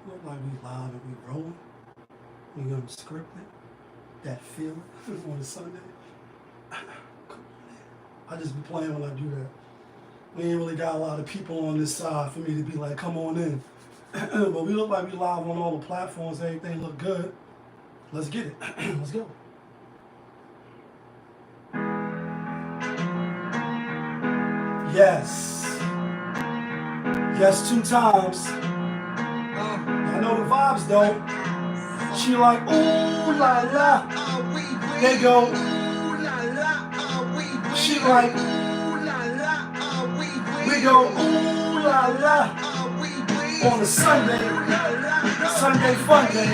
Look like we live and we rolling. We unscripted. That feeling on a Sunday. I just be playing when I do that. We ain't really got a lot of people on this side for me to be like, come on in. But we look like we live on all the platforms. Everything look good. Let's get it. Let's go. Yes. Yes, 2 times. I know the vibes though. She like, ooh la la. They go. She like, ooh la la. We go, ooh la la. On a Sunday, Sunday fun day.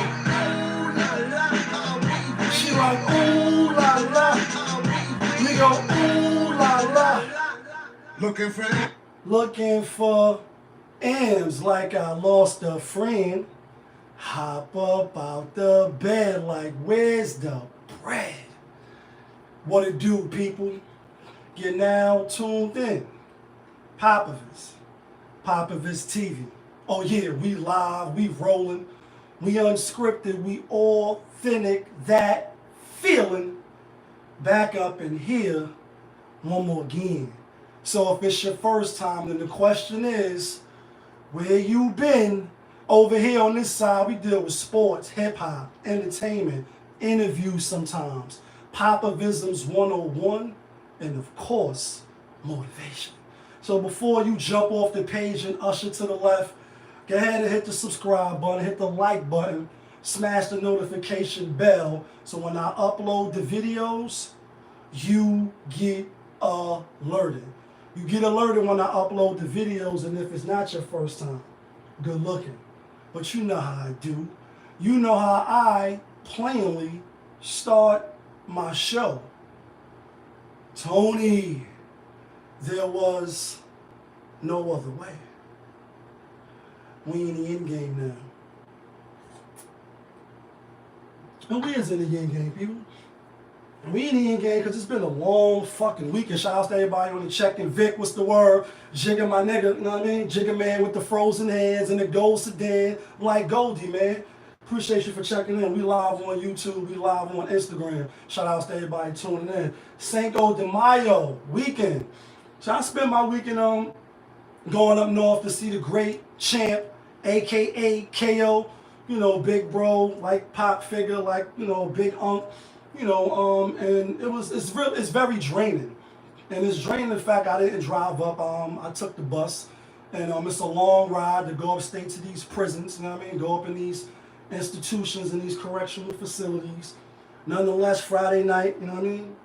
She like, ooh la la. We go, ooh la la. Looking for M's like I lost a friend. Hop up out the bed like, where's the bread? What it do, people? You're now tuned in. Popovich TV. Oh yeah, we live, we rolling, we unscripted, we authentic, that feeling. Back up in here one more again. So if it's your first time, then the question is, where you been? Over here on this side, we deal with sports, hip-hop, entertainment, interviews sometimes, Popovisms 101, and of course, motivation. So before you jump off the page and usher to the left, go ahead and hit the subscribe button, hit the like button, smash the notification bell, so when I upload the videos, you get alerted. You get alerted when I upload the videos, and if it's not your first time, good looking. But you know how I do. You know how I plainly start my show. Tony, there was no other way. We in the end game now. And we is in the end game, people. We in the end game because it's been a long fucking week. And shout out to everybody on the check-in. Vic, what's the word? Jigga, my nigga, you know what I mean? Jigga man with the frozen hands and the gold sedan. Like Goldie, man. Appreciate you for checking in. We live on YouTube. We live on Instagram. Shout out to everybody tuning in. Cinco de Mayo weekend. So I spent my weekend going up north to see the great champ, a.k.a. KO. You know, big bro, like pop figure, like, you know, big unk. You know, and it's very draining. And it's draining the fact I didn't drive up. I took the bus. And it's a long ride to go upstate to these prisons, you know what I mean? Go up in these institutions and these correctional facilities. Nonetheless, Friday night, you know what I mean?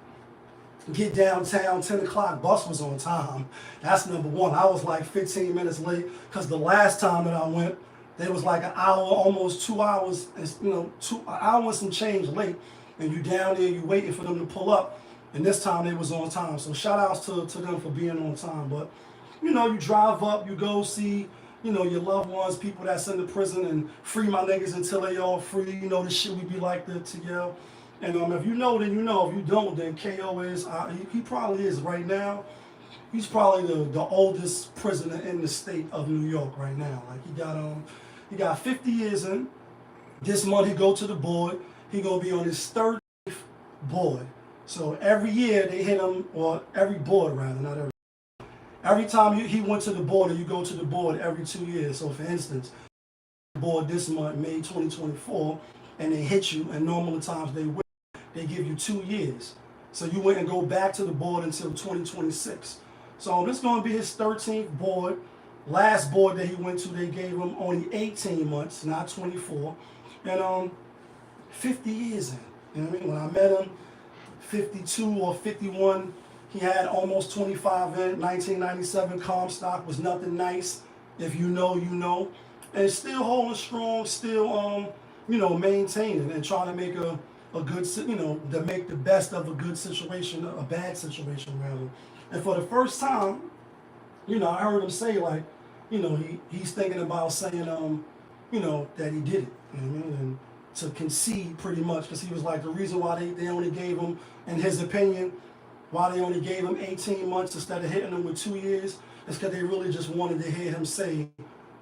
Get downtown, 10 o'clock, bus was on time. That's number one. I was like 15 minutes late because the last time that I went, there was like an hour, almost 2 hours, you know, an hour and some change late. And you down there, you waiting for them to pull up. And this time they was on time. So shout outs to them for being on time. But, you know, you drive up, you go see, you know, your loved ones, people that's in the prison, and free my niggas until they all free. You know, the shit we be like to yell. And if you know, then you know. If you don't, then KO is, he probably is right now. He's probably the oldest prisoner in the state of New York right now. Like he got 50 years in. This month he go to the board. He gonna be on his 30th board. So every year they hit him, or every board rather, not every. Every time he went to the board, or you go to the board every 2 years. So for instance, board this month, May 2024, and they hit you, and normal times they give you 2 years. So you went and go back to the board until 2026. So this gonna be his 13th board. Last board that he went to, they gave him only 18 months, not 24. And 50 years in. You know what I mean? When I met him, 52 or 51, he had almost 25 in. 1997 Comstock was nothing nice. If you know, you know. And still holding strong, still, you know, maintaining and trying to make a good, you know, to make the best of a good situation, a bad situation rather. And for the first time, you know, I heard him say like, you know, he's thinking about saying, you know, that he did it. You know what I mean? And to concede pretty much, because he was like, the reason why they only gave him, in his opinion, why they only gave him 18 months instead of hitting him with 2 years, is because they really just wanted to hear him say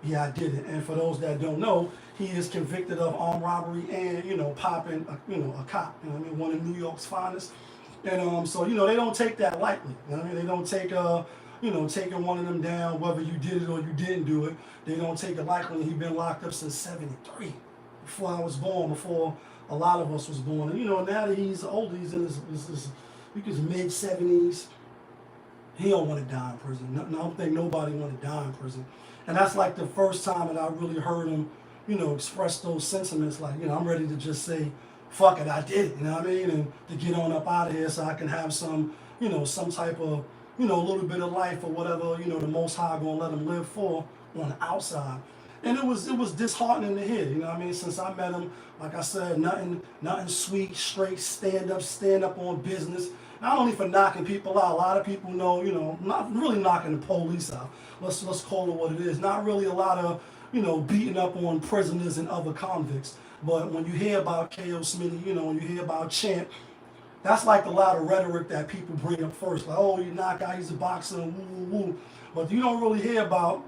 yeah, I did it. And for those that don't know, he is convicted of armed robbery and, popping, a cop. You know what I mean? One of New York's finest. And so, they don't take that lightly. You know what I mean? They don't take, taking one of them down, whether you did it or you didn't do it. They don't take it lightly. He's been locked up since '73, before I was born, before a lot of us was born. And, now that he's older, he's in his mid-70s. He don't want to die in prison. I don't think nobody want to die in prison. And that's like the first time that I really heard him, express those sentiments. Like, I'm ready to just say, fuck it, I did it. You know what I mean? And to get on up out of here so I can have some, some type of, a little bit of life or whatever, the Most High gonna let him live for on the outside. And it was disheartening to hear, you know what I mean? Since I met him, like I said, nothing sweet, straight, stand up on business. Not only for knocking people out, a lot of people know, not really knocking the police out. Let's call it what it is. Not really a lot of, beating up on prisoners and other convicts. But when you hear about K.O. Smitty, when you hear about Champ, that's like a lot of rhetoric that people bring up first. Like, oh, you knock out, he's a boxer, woo, woo, woo. But you don't really hear about,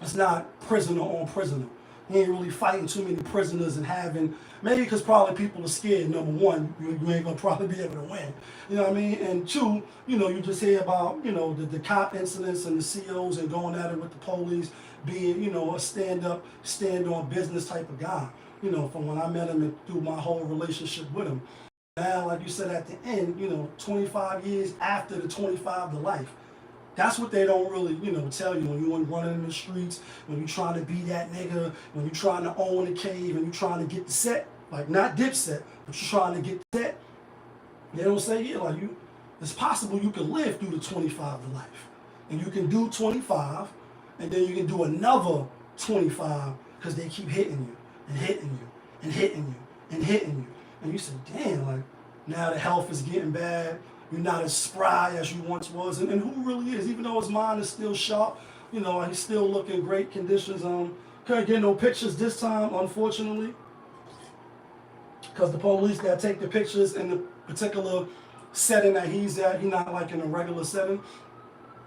it's not prisoner on prisoner. He ain't really fighting too many prisoners and having, maybe because probably people are scared, number one, you ain't going to probably be able to win. You know what I mean? And two, you just hear about, the cop incidents and the COs and going at it with the police, being, a stand on business type of guy, from when I met him and through my whole relationship with him. Now, like you said at the end, 25 years after the 25 to life. That's what they don't really, tell you when you're running in the streets, when you're trying to be that nigga, when you're trying to own a cave and you're trying to get the set, like not Dipset, but you're trying to get the set. They don't say, yeah, like it's possible you can live through the 25 to life. And you can do 25, and then you can do another 25 because they keep hitting you and hitting you and hitting you and hitting you. And you say, damn, like now the health is getting bad. You're not as spry as you once was. And who really is, even though his mind is still sharp, he's still looking great conditions. Couldn't get no pictures this time, unfortunately, because the police that take the pictures in the particular setting that he's at, he's not like in a regular setting.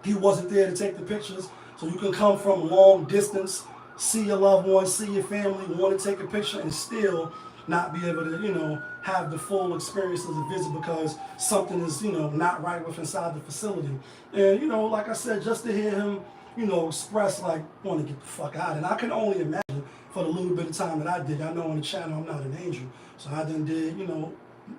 He wasn't there to take the pictures. So you can come from long distance, see your loved ones, see your family, want to take a picture and still not be able to, have the full experience of the visit because something is, not right with inside the facility. And, like I said, just to hear him, express like, want to get the fuck out. And I can only imagine for the little bit of time that I did. I know on the channel I'm not an angel. So I done did,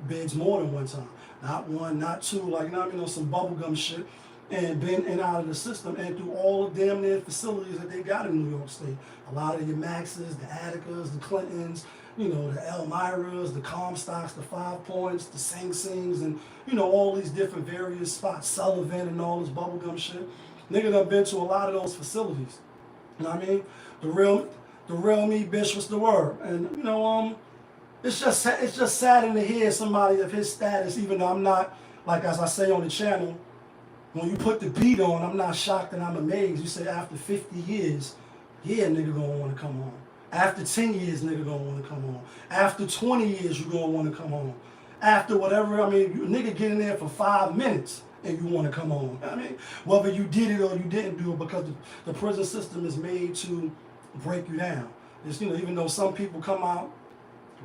bids more than one time. Not one, not two, like, some bubblegum shit. And been in and out of the system and through all the damn near facilities that they got in New York State. A lot of your Maxes, the Atticas, the Clintons, the Elmiras, the Comstocks, the 5 Points, the Sing Sings, and, all these different various spots, Sullivan and all this bubblegum shit. Nigga done been to a lot of those facilities. You know what I mean? The real me, bitch, what's the word? And, it's just saddening to hear somebody of his status, even though I'm not, like as I say on the channel, when you put the beat on, I'm not shocked and I'm amazed. You say after 50 years, yeah, nigga gonna want to come home. After 10 years, nigga gonna want to come home. After 20 years, you gonna want to come home. After whatever, nigga get in there for 5 minutes and you want to come home. Whether you did it or you didn't do it, because the prison system is made to break you down. It's, even though some people come out,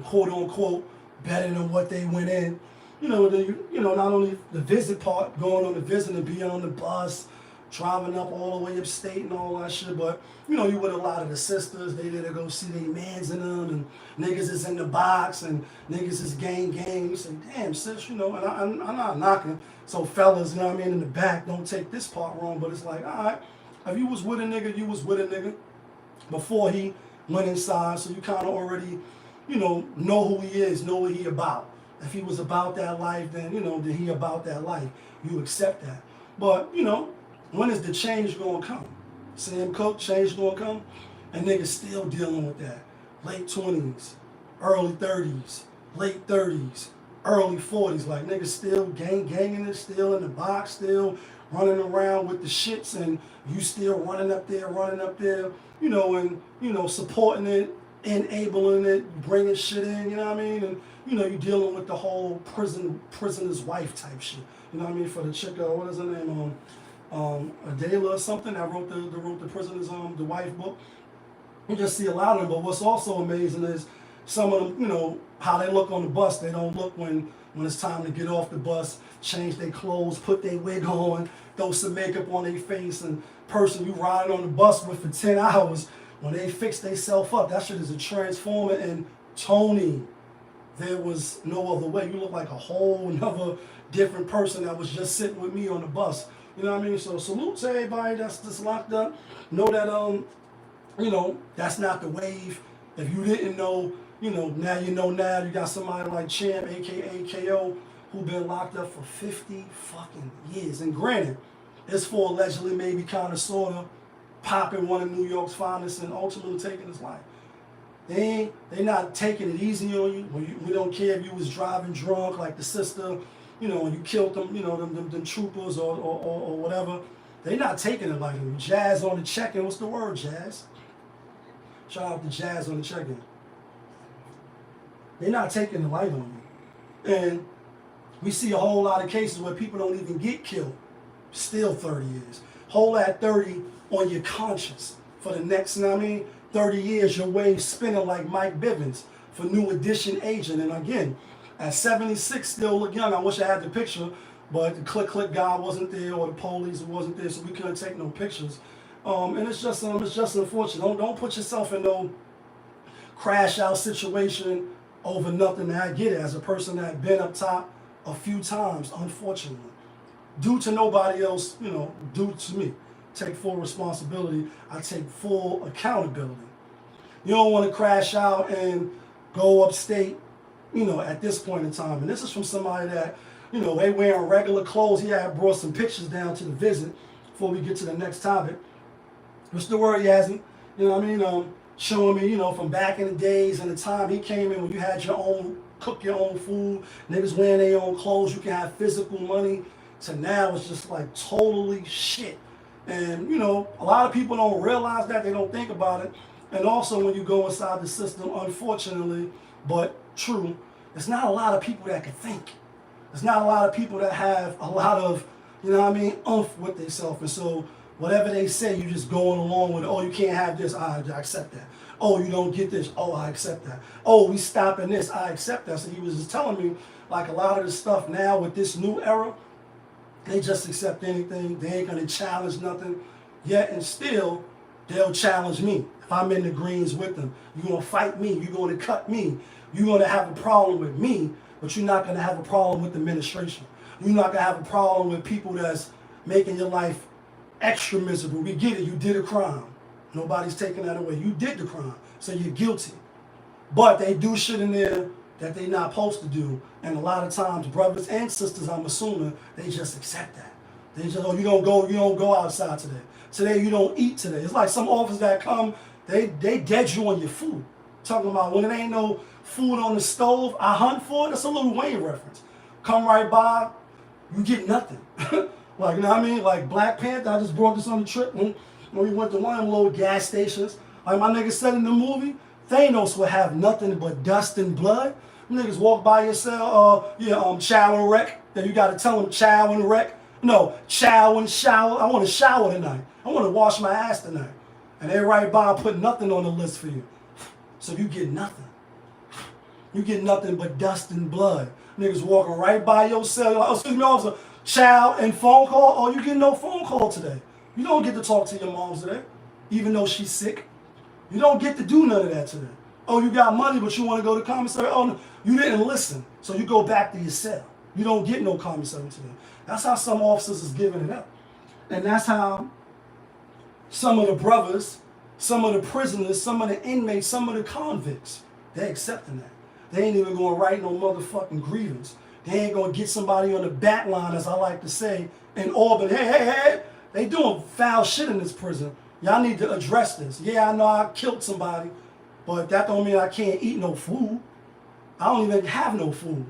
quote unquote, better than what they went in. Not only the visit part, going on the visit and being on the bus, driving up all the way upstate and all that shit, but, you with a lot of the sisters, they there to go see their mans in them, and niggas is in the box, and niggas is gang. You say, damn, sis, and I'm not knocking. So fellas, in the back, don't take this part wrong, but it's like, all right, if you was with a nigga, you was with a nigga before he went inside, so you kind of already, know who he is, know what he about. If he was about that life, then, then he about that life. You accept that. But, when is the change going to come? Sam Cooke, change going to come? And niggas still dealing with that. Late 20s, early 30s, late 30s, early 40s. Like, niggas still ganging it, still in the box, still running around with the shits, and you still running up there, and, supporting it, enabling it, bringing shit in, you know what I mean? And, you're dealing with the whole prisoner's wife type shit. You know what I mean? For the chick, what is her name? Adela or something that wrote the prisoner's the wife book. You just see a lot of them. But what's also amazing is some of them, you know, how they look on the bus. They don't look when it's time to get off the bus, change their clothes, put their wig on, throw some makeup on their face, and person you riding on the bus with for 10 hours, when they fix themselves up, that shit is a transformer. And Tony, there was no other way. You look like a whole nother different person that was just sitting with me on the bus. You know what I mean? So salute to everybody that's just locked up. Know that you know, that's not the wave. If you didn't know, you know, now you know now. You got somebody like Champ, aka KO, who been locked up for 50 fucking years. And granted, it's for allegedly maybe kind of sort of popping one of New York's finest and ultimately taking his life. They not taking it easy on you. We don't care if you was driving drunk like the sister, you know, and you killed them, you know, them troopers or whatever. They not taking it like them. Jazz on the check-in. What's the word, Jazz? Shout out to Jazz on the check-in. They're not taking the light on you. And we see a whole lot of cases where people don't even get killed. Still 30 years. Hold that 30 on your conscience for the next, you know what I mean? 30 years, your wave spinning like Mike Bivens for New Edition agent. And again, at 76, still look young. I wish I had the picture, but the click guy wasn't there, or the police wasn't there, so we couldn't take no pictures. And it's just unfortunate. Don't put yourself in no crash out situation over nothing. I get it, as a person that been up top a few times, unfortunately. Due to nobody else, you know, due to me. Take full responsibility. I take full accountability. You don't want to crash out and go upstate, you know, at this point in time. And this is from somebody that, you know, they wearing regular clothes. He had brought some pictures down to the visit before we get to the next topic. What's the word, Yazzie? You know what I mean? Showing me, you know, from back in the days and the time he came in when you had your own, cook your own food, niggas wearing their own clothes, you can have physical money, to now it's just like totally shit. And, you know, a lot of people don't realize that, they don't think about it. And also when you go inside the system, unfortunately, but true, there's not a lot of people that can think. There's not a lot of people that have a lot of, you know what I mean, oomph with themselves. And so whatever they say, you just going along with, oh, you can't have this, I accept that. Oh, you don't get this, oh, I accept that. Oh, we stopping this, I accept that. So he was just telling me, like, a lot of the stuff now with this new era, they just accept anything. They ain't gonna challenge nothing. Yet and still, they'll challenge me. If I'm in the greens with them, you're gonna fight me, you're gonna cut me, you're gonna have a problem with me, but you're not gonna have a problem with the administration. You're not gonna have a problem with people that's making your life extra miserable. We get it, you did a crime. Nobody's taking that away. You did the crime, so you're guilty. But they do shit in there that they're not supposed to do. And a lot of times, brothers and sisters, I'm assuming, they just accept that. They just, oh, you don't go outside today. Today you don't eat today. It's like some officers that come, they dead you on your food. Talking about when it ain't no food on the stove, I hunt for it. That's a Lil Wayne reference. Come right by, you get nothing. Like, you know what I mean? Like Black Panther, I just brought this on the trip when we went to one of them little gas stations. Like my nigga said in the movie, Thanos would have nothing but dust and blood. Niggas walk by your cell, chow and wreck. Then you gotta tell them chow and wreck. No, chow and shower. I want to shower tonight. I want to wash my ass tonight. And they right by put nothing on the list for you. So you get nothing. You get nothing but dust and blood. Niggas walking right by your cell. Like, oh, excuse me, officer, chow and phone call. Oh, you get no phone call today. You don't get to talk to your mom today, even though she's sick. You don't get to do none of that today. Oh, you got money, but you want to go to commissary? Oh, no, you didn't listen, so you go back to your cell. You don't get no commissary today. That's how some officers is giving it up. And that's how some of the brothers, some of the prisoners, some of the inmates, some of the convicts, they're accepting that. They ain't even going to write no motherfucking grievance. They ain't going to get somebody on the bat line, as I like to say, in Auburn. Hey, they doing foul shit in this prison. Y'all need to address this. Yeah, I know I killed somebody, but that don't mean I can't eat no food. I don't even have no food.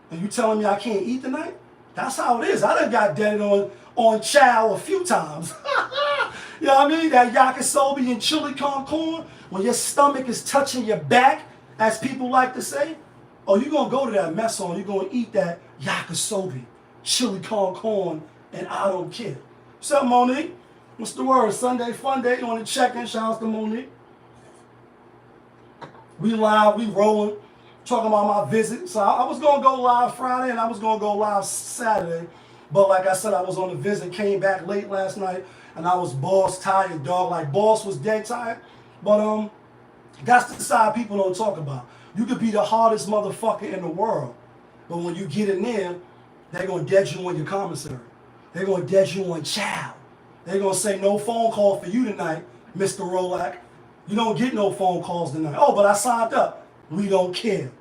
And you telling me I can't eat tonight? That's how it is. I done got dead on chow a few times. You know what I mean? That yakisobe and chili con corn, when your stomach is touching your back, as people like to say, oh, you're going to go to that mess hall, you're going to eat that yakisobe, chili con corn, and I don't care. What's up, Monique? What's the word? Sunday fun day on the check-in. Shout out to Monique. We live, we rolling, talking about my visit. So I was gonna go live Friday and I was gonna go live Saturday. But like I said, I was on a visit, came back late last night, and I was boss tired, dog. Like boss was dead tired. But that's the side people don't talk about. You could be the hardest motherfucker in the world, but when you get in there, they're gonna dead you on your commissary. They're gonna dead you on chow. They're gonna say no phone call for you tonight, Mr. Rolak. You don't get no phone calls tonight. Oh, but I signed up. We don't care.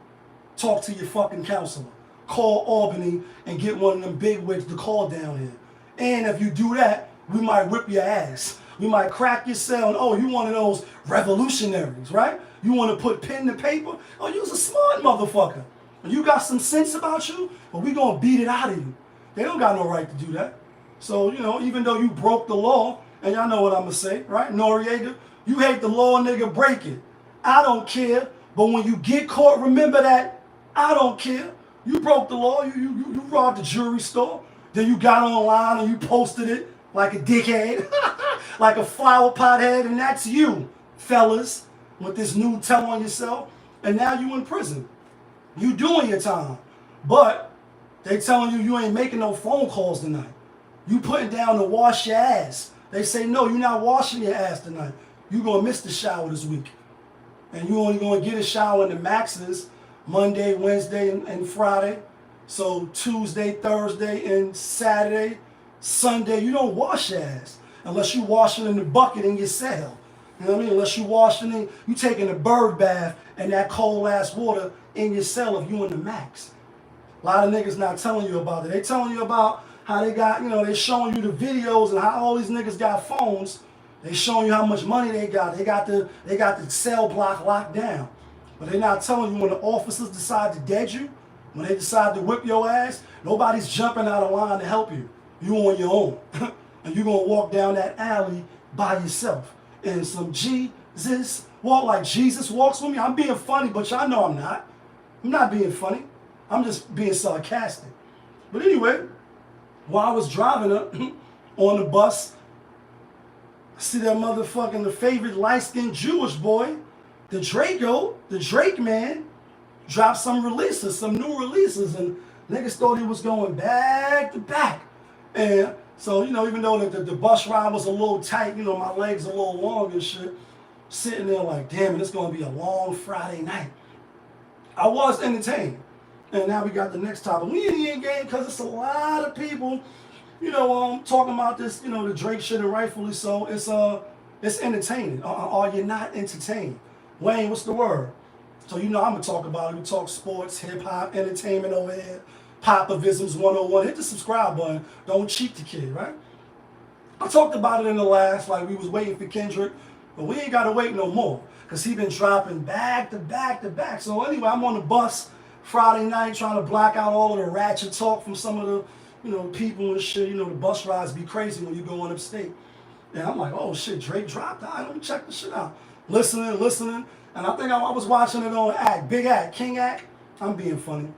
Talk to your fucking counselor. Call Albany and get one of them big wigs to call down here. And if you do that, we might whip your ass. We might crack your cell. And, oh, you one of those revolutionaries, right? You want to put pen to paper? Oh, you's a smart motherfucker. And you got some sense about you, but we gonna beat it out of you. They don't got no right to do that. So, you know, even though you broke the law, and y'all know what I'm gonna say, right? Noriega, you hate the law, nigga, break it. I don't care. But when you get caught, remember that I don't care. You broke the law. You robbed the jewelry store. Then you got online and you posted it like a dickhead, like a flower pot head, and that's you, fellas, with this new tell on yourself. And now you in prison. You doing your time. But they telling you ain't making no phone calls tonight. You putting down to wash your ass. They say, no, you're not washing your ass tonight. You're going to miss the shower this week. And you only going to get a shower in the maxes Monday, Wednesday, and Friday. So Tuesday, Thursday, and Saturday, Sunday, you don't wash your ass. Unless you washing in the bucket in your cell. You know what I mean? Unless you washing in, you taking a bird bath and that cold ass water in your cell if you in the max. A lot of niggas not telling you about it. They telling you about how they got, you know, they showing you the videos and how all these niggas got phones. They showing you how much money they got. They got the cell block locked down. But they're not telling you when the officers decide to dead you, when they decide to whip your ass, nobody's jumping out of line to help you. You on your own. And you're going to walk down that alley by yourself. And some Jesus walk like Jesus walks with me. I'm being funny, but y'all know I'm not. I'm not being funny. I'm just being sarcastic. But anyway, while I was driving up on the bus, I see that motherfucking, the favorite light-skinned Jewish boy, the Drake man, dropped some releases, some new releases, and niggas thought he was going back to back. And so, you know, even though the bus ride was a little tight, you know, my legs a little long and shit, sitting there like, damn it, it's going to be a long Friday night. I was entertained. And now we got the next topic. We in the end game because it's a lot of people, you know, talking about this, you know, the Drake shit, and rightfully so. It's entertaining. Are you not entertained? Wayne, what's the word? So, you know, I'm going to talk about it. We talk sports, hip-hop, entertainment over here. Popavisms 101. Hit the subscribe button. Don't cheat the kid, right? I talked about it in the last, like we was waiting for Kendrick, but we ain't got to wait no more because he been dropping back to back to back. So anyway, I'm on the bus Friday night trying to block out all of the ratchet talk from some of the, you know, people and shit. You know, the bus rides be crazy when you go on upstate. And I'm like, oh shit, Drake dropped. All right, let me check the shit out. Listening. And I think I was watching it on Act, Big Act, King Act. I'm being funny.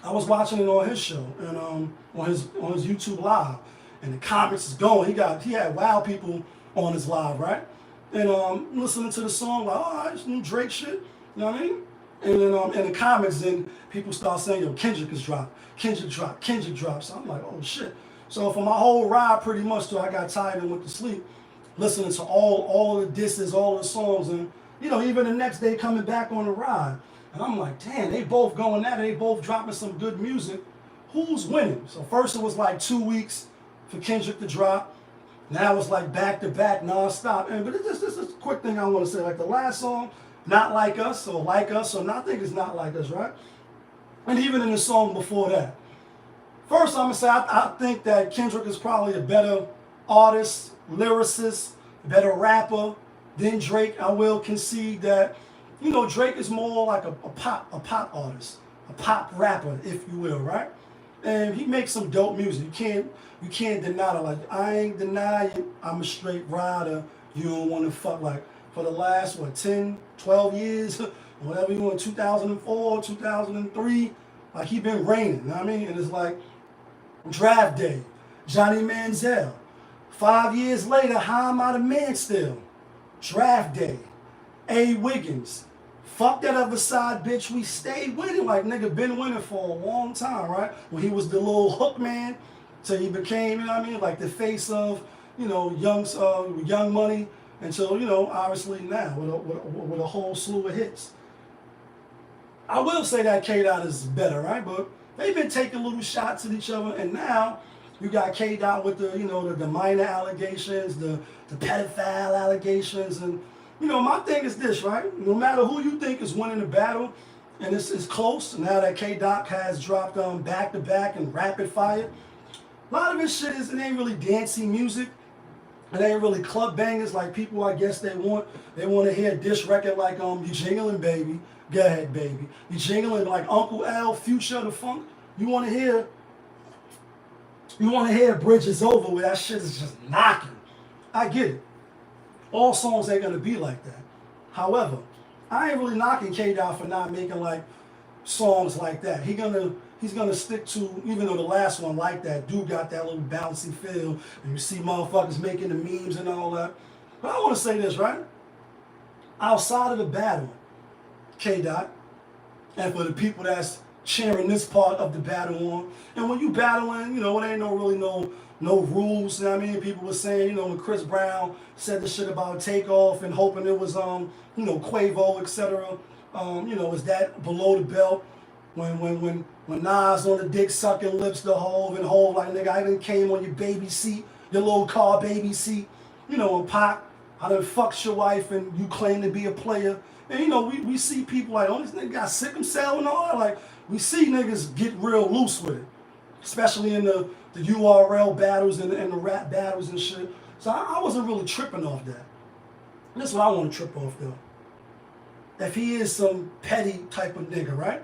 I was watching it on his show and on his YouTube live. And the comments is going. He had wild people on his live, right? And listening to the song, like, oh, it's new Drake shit. You know what I mean? And then in the comments, then people start saying, yo, Kendrick has dropped. Kendrick dropped. So I'm like, oh shit. So for my whole ride, pretty much till I got tired and went to sleep, listening to all the disses, all the songs, and you know, even the next day coming back on the ride. And I'm like, damn, they both going at it. They both dropping some good music. Who's winning? So first it was like 2 weeks for Kendrick to drop. Now it's like back to back, nonstop. But this is a quick thing I want to say. Like the last song, Not Like Us, or Like Us, or I think it's Not Like Us, right? And even in the song before that. First, I'm going to say I think that Kendrick is probably a better artist, lyricist, better rapper than Drake. I will concede that, you know, Drake is more like a pop artist, a pop rapper, if you will, right? And he makes some dope music. You can't deny it. Like, I ain't denying I'm a straight rider. You don't want to fuck. Like, for the last, 10, 12 years, whatever you want, 2004, 2003, like, he been raining, you know what I mean? And it's like, Draft Day, Johnny Manziel. 5 years later, how am I the man still? Draft Day, A. Wiggins. Fuck that other side, bitch. We stayed winning. Like, nigga been winning for a long time, right? When he was the little hook man, till he became, you know what I mean, like the face of, you know, Young Money, until, you know, obviously now with a whole slew of hits. I will say that K-Dot is better, right? But they've been taking little shots at each other, and now you got K-Dot with the, you know, the minor allegations, the pedophile allegations, and, you know, my thing is this, right? No matter who you think is winning the battle, and it's close, now that K-Dot has dropped back-to-back and rapid fire, a lot of this shit it ain't really dancey music. It ain't really club bangers like people, I guess, they want to hear a diss record like You Jingling Baby. Go ahead, baby. You jingling like Uncle L, Future, the Funk. You want to hear Bridges Over where that shit is just knocking. I get it. All songs ain't gonna be like that. However, I ain't really knocking K-Dot for not making like songs like that. He's gonna stick to, even though the last one like that, dude got that little bouncy feel, and you see motherfuckers making the memes and all that. But I want to say this, right? Outside of the battle, K-Dot, and for the people that's cheering this part of the battle on, and when you battling, you know, it ain't no rules, you know what I mean? People were saying, you know, when Chris Brown said the shit about Takeoff and hoping it was, you know, Quavo, etc., you know, is that below the belt? When Nas on the dick sucking lips to Hov and Hov like, nigga, I done came on your baby seat, your little car baby seat, you know, and Pac, I done fucked your wife and you claim to be a player. And, you know, we see people like, oh, this nigga got sick himself and all that. Like, we see niggas get real loose with it, especially in the URL battles and the rap battles and shit. So I wasn't really tripping off that. This is what I want to trip off, though. If he is some petty type of nigga, right?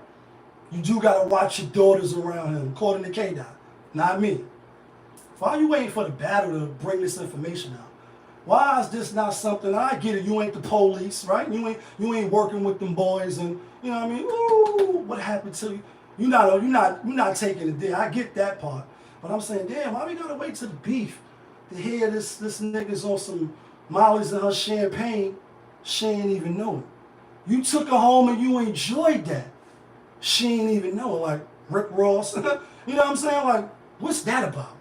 You do got to watch your daughters around him, according to K-Dot, not me. Why are you waiting for the battle to bring this information out? Why is this not something? I get it. You ain't the police, right? You ain't working with them boys, and you know what I mean. Ooh, what happened to you? You're not taking it there. I get that part, but I'm saying, damn, why we gotta wait to the beef to hear this nigga's on some Molly's and her champagne? She ain't even know it. You took her home and you enjoyed that. She ain't even know it. Like Rick Ross, you know what I'm saying? Like, what's that about?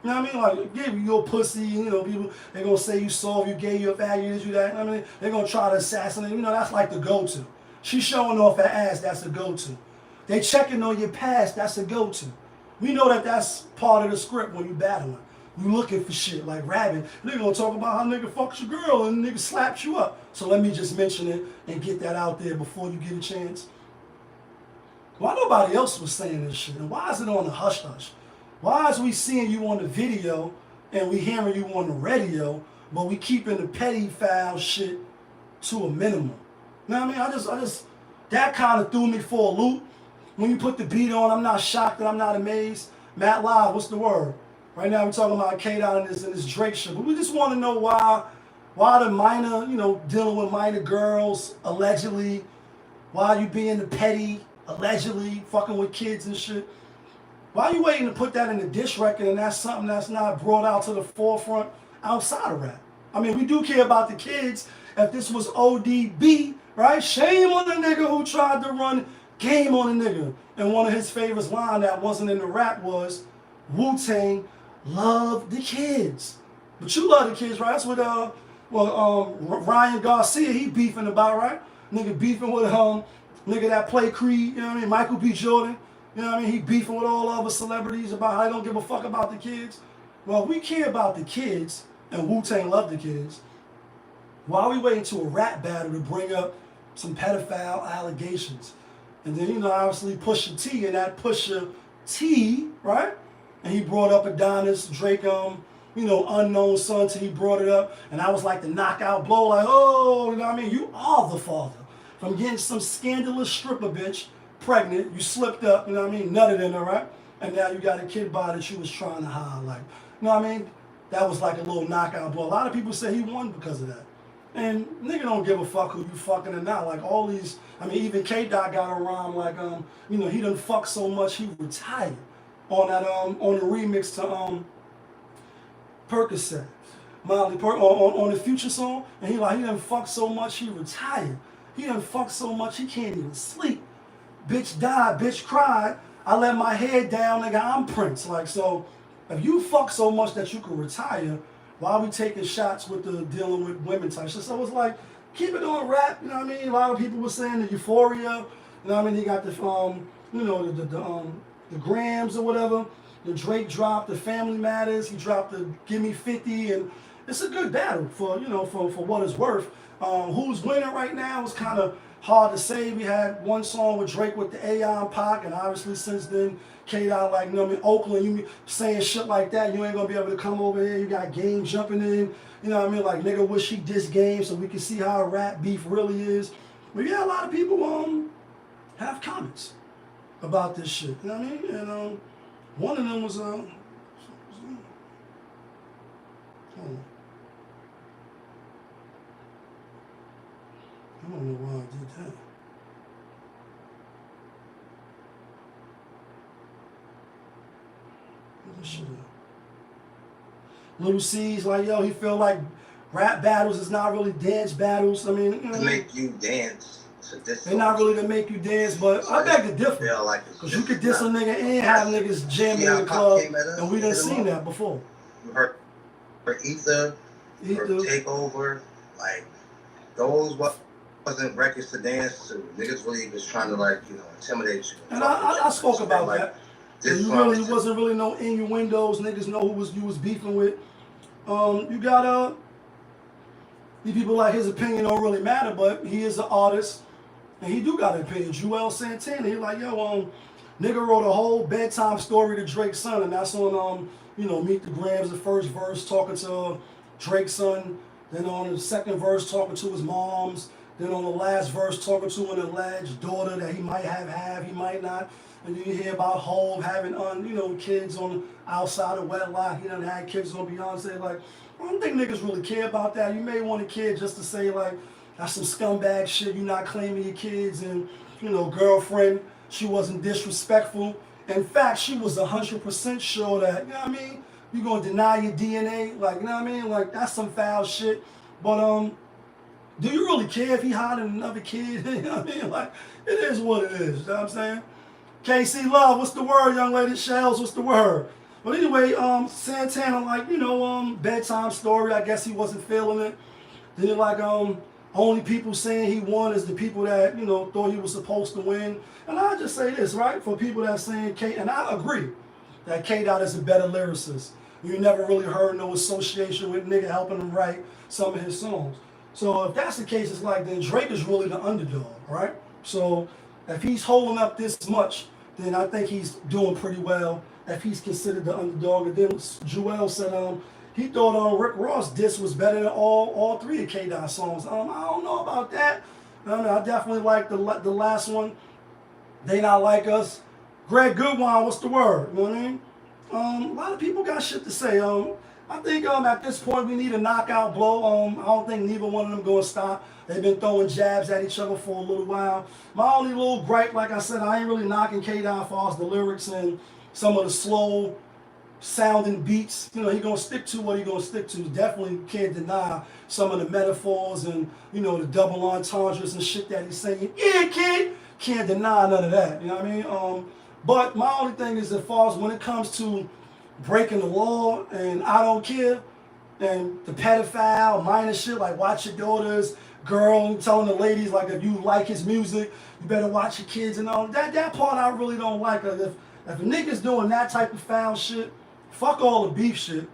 You know what I mean? Like, give you your pussy, you know, people, they're going to say you soft, you gay, you faggot, you that. You know what I mean? They're going to try to assassinate. You know, that's like the go-to. She showing off her ass, that's a go-to. They checking on your past, that's a go-to. We know that that's part of the script when you battling. You looking for shit like Rabbit. They're going to talk about how nigga fucks your girl and nigga slaps you up. So let me just mention it and get that out there before you get a chance. Why nobody else was saying this shit? And why is it on the hush-hush? Why is we seeing you on the video and we hearing you on the radio, but we keeping the petty foul shit to a minimum? You know what I mean? I just that kind of threw me for a loop. When you put the beat on, I'm not shocked and I'm not amazed. Matt Live, what's the word? Right now we're talking about K-Dot and this Drake shit, but we just want to know why the minor, you know, dealing with minor girls allegedly, why you being the petty allegedly fucking with kids and shit. Why are you waiting to put that in the diss record and that's something that's not brought out to the forefront outside of rap? I mean, we do care about the kids. If this was ODB, right? Shame on the nigga who tried to run game on the nigga. And one of his favorites line that wasn't in the rap was, Wu-Tang love the kids. But you love the kids, right? That's what Ryan Garcia, he beefing about, right? Nigga beefing with nigga that play Creed, you know what I mean? Michael B. Jordan. You know what I mean? He beefing with all other celebrities about how they don't give a fuck about the kids. Well, if we care about the kids, and Wu-Tang love the kids, why are we waiting to a rap battle to bring up some pedophile allegations? And then, you know, obviously Pusha T, and that Pusha T, right? And he brought up Adonis, Drake, you know, unknown son, till he brought it up. And I was like the knockout blow, like, oh, you know what I mean? You are the father. From getting some scandalous stripper bitch pregnant, you slipped up, you know what I mean, nutted in her, right? And now you got a kid by that you was trying to highlight. You know what I mean? That was like a little knockout blow. A lot of people say he won because of that. And nigga don't give a fuck who you fucking or not. Like all these, I mean, even K-Dot got a rhyme like, you know, he done fucked so much he retired on that, on the remix to Percocet. On the Future song, and he done fucked so much he retired. He done fucked so much he can't even sleep. Bitch died, bitch cried. I let my head down, nigga, I'm Prince. Like, so, if you fuck so much that you can retire, why are we taking shots with the dealing with women type shit? So it's like, keep it on rap, you know what I mean? A lot of people were saying the Euphoria, you know what I mean? He got the, you know, the grams or whatever. The Drake dropped the Family Matters. He dropped the Give Me 50, and it's a good battle for, you know, for what it's worth. Who's winning right now is kind of hard to say. We had one song with Drake with the AI and Pac, and obviously since then, K-Dot, like, you know what I mean, Oakland, you saying shit like that, you ain't gonna be able to come over here. You got Game jumping in, you know what I mean? Like, nigga wish he dissed Game so we can see how rap beef really is. But yeah, a lot of people have comments about this shit, you know what I mean? And one of them was hold on. I don't know why I did that. What this shit is? Little C's like, yo, he feel like rap battles is not really dance battles. I mean, you know, to make you dance. They're not really to make you dance, but I beg to differ. Because you could diss a nigga and have niggas jamming in the club, and we done seen that before. You heard Ether, Takeover, like, those wasn't records to dance to. Niggas really was trying to, like, you know, intimidate you. And I spoke about that. You really wasn't really no innuendos. Niggas know who you was beefing with. You got these people like his opinion don't really matter, but he is an artist. And he do got an opinion. Joel Santana, he like, yo, nigga wrote a whole bedtime story to Drake's son, and that's on, you know, Meet the Grams, the first verse, talking to Drake's son, then on the second verse, talking to his moms, then on the last verse, talking to an alleged daughter that he might have, he might not. And then you hear about Hov having, you know, kids on outside of wedlock. He done had kids on Beyonce. Like, I don't think niggas really care about that. You may want a kid just to say, like, that's some scumbag shit. You're not claiming your kids, and, you know, girlfriend, she wasn't disrespectful. In fact, she was 100% sure that, you know what I mean, you're going to deny your DNA. Like, you know what I mean? Like, that's some foul shit. But, do you really care if he hiding another kid? You know what I mean? Like, it is what it is. You know what I'm saying? KC Love, what's the word, young lady? Shells, what's the word? But anyway, Santana, like, you know, bedtime story, I guess he wasn't feeling it. Then, like, only people saying he won is the people that, you know, thought he was supposed to win. And I'll just say this, right? For people that saying and I agree that K-Dot is a better lyricist. You never really heard no association with nigga helping him write some of his songs. So if that's the case, it's like then Drake is really the underdog, right? So if he's holding up this much, then I think he's doing pretty well if he's considered the underdog. And then Joel said he thought Rick Ross diss was better than all three of K-Dot songs. I don't know about that. I definitely like the last one, They Not Like Us. Greg Goodwine, what's the word? You know what I mean? A lot of people got shit to say. I think at this point we need a knockout blow. I don't think neither one of them going to stop. They've been throwing jabs at each other for a little while. My only little gripe, like I said, I ain't really knocking K-Dot for the lyrics and some of the slow sounding beats. You know, he gonna stick to what he gonna stick to. Definitely can't deny some of the metaphors and, you know, the double entendres and shit that he's saying. Yeah, kid. Can't deny none of that. You know what I mean? But my only thing is, as far as when it comes to breaking the law and I don't care, and the pedophile, minor shit like watch your daughters, girl, telling the ladies like if you like his music, you better watch your kids and all that part I really don't like. If a nigga's doing that type of foul shit, fuck all the beef shit.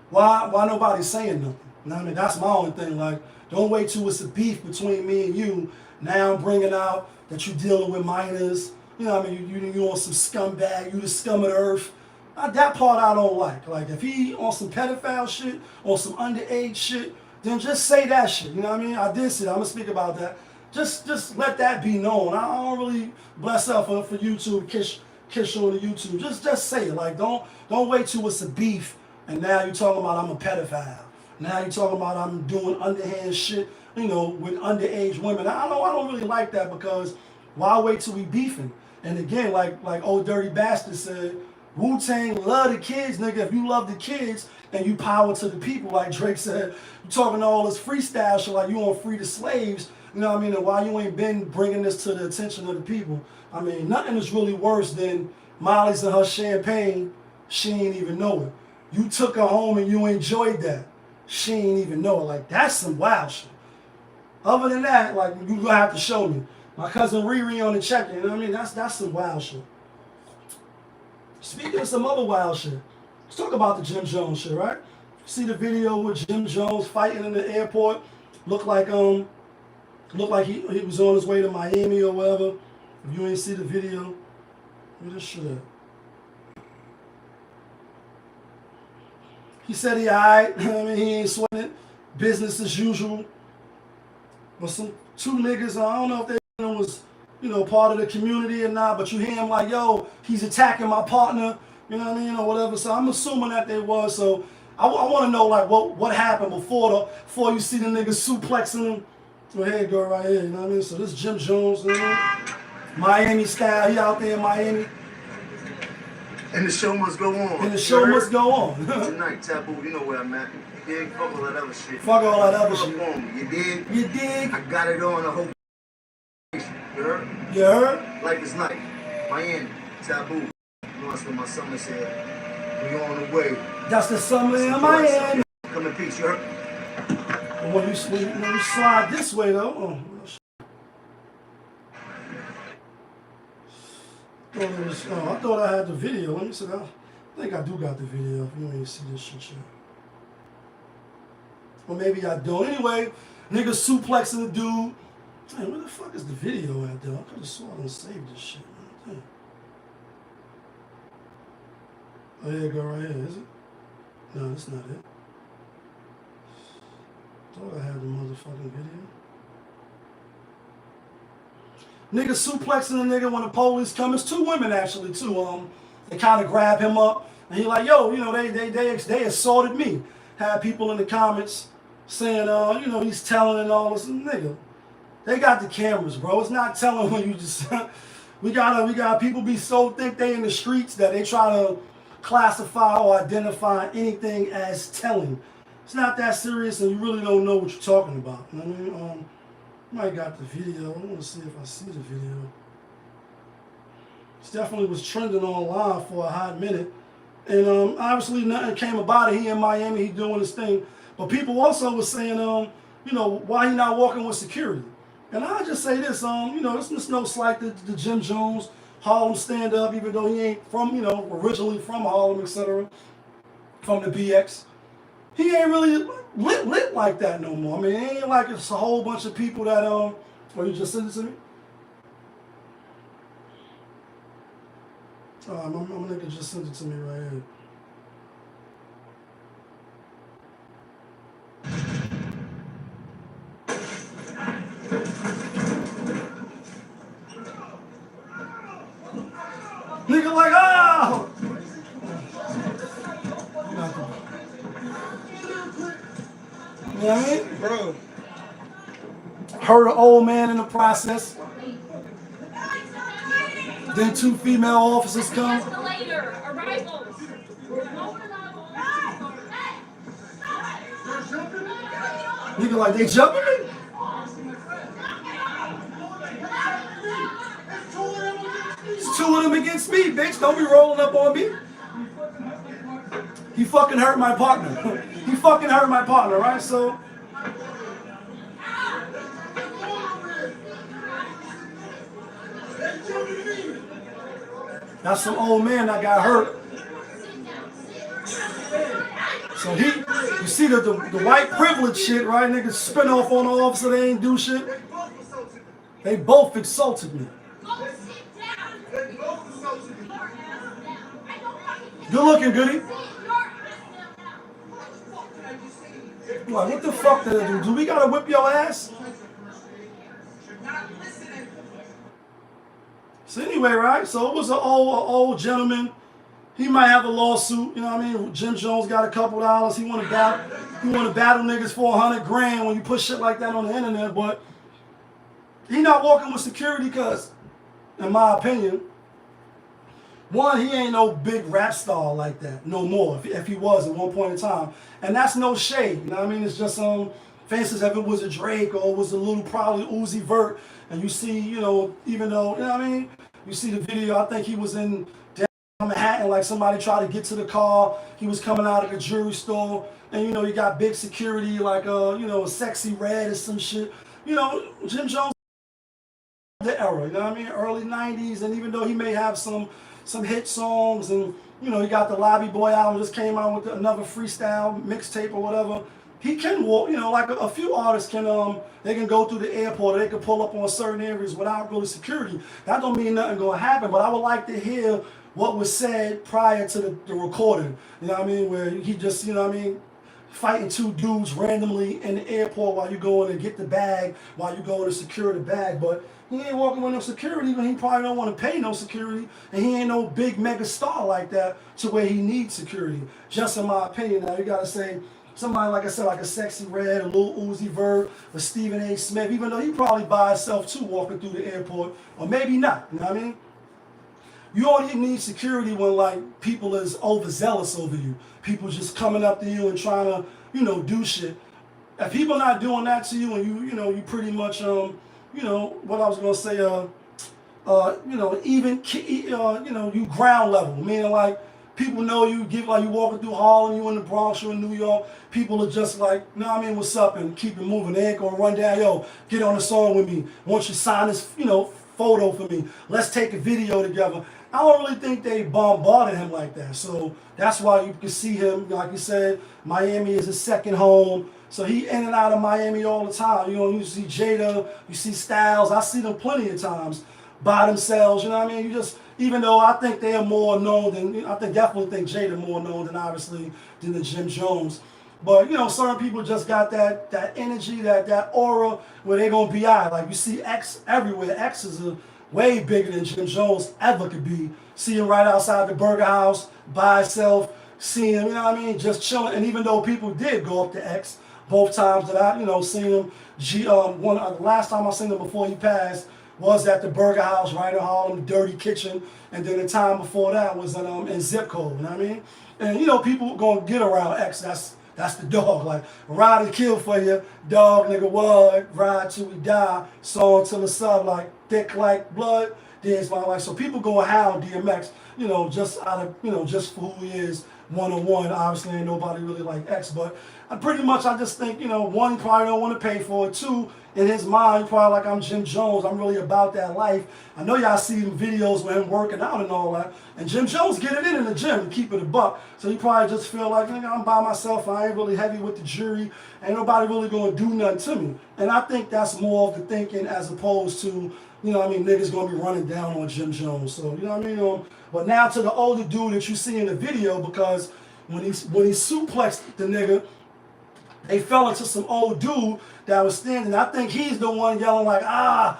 Why nobody saying nothing? You know what I mean? That's my only thing. Like, don't wait till it's a beef between me and you. Now I'm bringing out that you dealing with minors. You know what I mean? You on some scumbag. You the scum of the earth. That part I don't like. Like, if he on some pedophile shit, on some underage shit, then just say that shit. You know what I mean? I did say that. I'm going to speak about that. Just let that be known. I don't really bless up for YouTube, kiss on the YouTube. Just say it. Like, don't wait till it's a beef and now you talking about I'm a pedophile. Now you talking about I'm doing underhand shit, you know, with underage women. I don't really like that, because why wait till we beefing? And again, like Old Dirty Bastard said, Wu-Tang love the kids, nigga. If you love the kids and you power to the people, like Drake said, you talking all this freestyle shit like you on Free the Slaves, you know what I mean? And why you ain't been bringing this to the attention of the people? I mean, nothing is really worse than Molly's and her champagne. She ain't even know it. You took her home and you enjoyed that. She ain't even know it. Like, that's some wild shit. Other than that, like, you gonna have to show me. My cousin Riri on the check-in, you know what I mean? That's some wild shit. Speaking of some other wild shit, let's talk about the Jim Jones shit, right? See the video with Jim Jones fighting in the airport. Looked like he was on his way to Miami or whatever. If you ain't see the video, where this shit at? He said he alright. I mean, he ain't sweating it. Business as usual. But some two niggas, I don't know if they was, you know, part of the community or not, but you hear him like, yo, he's attacking my partner, you know what I mean, or whatever. So I'm assuming that they was. So I want to know, like, what happened before you see the niggas suplexing him. So here you go right here, you know what I mean? So this Jim Jones, you know, Miami style, he out there in Miami. And the show must go on. And the show must go on. Tonight, Taboo, you know where I'm at. You dig? Fuck all that other shit. Fuck all that other shit. On me. You dig? You dig? I got it on the whole. You heard? You heard? Like it's night. Miami, Taboo. You know that's what my summer said. We on the way. That's the summer in Miami. Come in peace, you heard? When you slide this way though, I thought I had the video. Let me see. I think I do got the video. If you ain't see this shit yet. Or maybe I don't. Anyway, niggas suplexing the dude. Damn, where the fuck is the video at though? I could have sworn and saved this shit. Man. Oh, here you go right here, is it? No, that's not it. Thought I had the motherfucking video. Nigga suplexing the nigga when the police come. It's two women actually too. They kind of grab him up and he like, yo, you know, they assaulted me. Had people in the comments saying, you know, he's telling and all this. Nigga, they got the cameras, bro. It's not telling when you just. we got people be so thick they in the streets that they try to classify or identify anything as telling. It's not that serious, and you really don't know what you're talking about. You know what I mean? Might got the video. I want to see if I see the video. It definitely was trending online for a hot minute, and obviously nothing came about it. He in Miami, he doing his thing. But people also was saying, you know, why he not walking with security? And I just say this, you know, it's no slight to Jim Jones, Harlem stand up, even though he ain't from, you know, originally from Harlem, etc. From the BX. He ain't really lit like that no more. I mean, it ain't like it's a whole bunch of people that, oh, you just sent it to me? My nigga just sent it to me right here. Nigga like, oh! You know what I mean? Bro. Hurt an old man in the process. Then two female officers come. Nigga like, they jumping me? It's two of them against me, bitch. Don't be rolling up on me. He fucking hurt my partner. He fucking hurt my partner, right? So that's some old man that got hurt. So you see the white privilege shit, right? Niggas spin off on the officer, they ain't do shit. They both insulted me. Good looking, goodie. Like, what the fuck did I do? Do we gotta whip your ass? So anyway, right? So it was an old gentleman. He might have a lawsuit, you know what I mean? Jim Jones got a couple dollars. He want to battle niggas for $100 grand when you put shit like that on the internet. But he not walking with security because, in my opinion, One, he ain't no big rap star like that no more. If he was at one point in time, and that's no shade. You know what I mean? It's just for instance, if it was a Drake or it was a little probably Uzi Vert, and you see, you know, even though you know what I mean, you see the video. I think he was in Manhattan, like somebody tried to get to the car. He was coming out of the jewelry store, and you know, you got big security, like you know, a sexy red or some shit. You know, Jim Jones, the era, you know what I mean, early '90s, and even though he may have some hit songs, and you know, he got the Lobby Boy album, just came out with another freestyle mixtape or whatever. He can walk, you know, like a few artists can, they can go through the airport, or they can pull up on certain areas without really security. That don't mean nothing gonna happen, but I would like to hear what was said prior to the recording. You know what I mean? Where he just, you know what I mean, fighting two dudes randomly in the airport while you going to get the bag, while you going to secure the bag. But he ain't walking with no security, but he probably don't want to pay no security, and he ain't no big mega star like that to where he needs security. Just in my opinion. Now you gotta say somebody, like I said, like a Sexy Red, a Lil Uzi Vert, a Stephen A. Smith, even though he probably by himself too walking through the airport, or maybe not. You know what I mean? You only need security when like people is overzealous over you. People just coming up to you and trying to, you know, do shit. If people not doing that to you, and you know, you pretty much you know, what I was gonna say, you know, even you know, you ground level, meaning like people know you, give like you walking through Harlem, you in the Bronx, you in New York, people are just like, you know what I mean, what's up, and keep it moving. They ain't gonna run down, yo, get on the song with me. Once you sign this, you know, photo for me, let's take a video together. I don't really think they bombarded him like that. So that's why you can see him, like you said, Miami is his second home. So he in and out of Miami all the time. You know, you see Jada, you see Styles. I see them plenty of times by themselves. You know what I mean? You just, even though I think they are more known than, I definitely think Jada more known than obviously than the Jim Jones. But you know, certain people just got that energy, that aura where they gonna be out. Like you see X everywhere. X is way bigger than Jim Jones ever could be. See him right outside the Burger House by himself. See him, you know what I mean, just chilling. And even though people did go up to X both times that I, you know, seen him. The last time I seen him before he passed was at the Burger House right in Harlem, the Dirty Kitchen, and then the time before that was in Zip Code. You know what I mean? And you know, people gonna get around X. That's the dog. Like, ride and kill for you, dog, nigga, what? Ride till we die, song till the sub, like, thick like blood, there's my life. So people go hound DMX, you know, just out of, you know, just for who he is, one-on-one. Obviously, ain't nobody really like X, but I just think, you know, one, probably don't want to pay for it. Two, in his mind, probably like, I'm Jim Jones, I'm really about that life. I know y'all see them videos with him working out and all that, and Jim Jones get it in the gym to keep it a buck. So he probably just feel like, nigga, I'm by myself, I ain't really heavy with the jury, ain't nobody really gonna do nothing to me. And I think that's more of the thinking as opposed to, you know what I mean, niggas gonna be running down on Jim Jones. So, you know what I mean? But now to the older dude that you see in the video, because when he suplexed the nigga, they fell into some old dude that was standing. I think he's the one yelling like, like,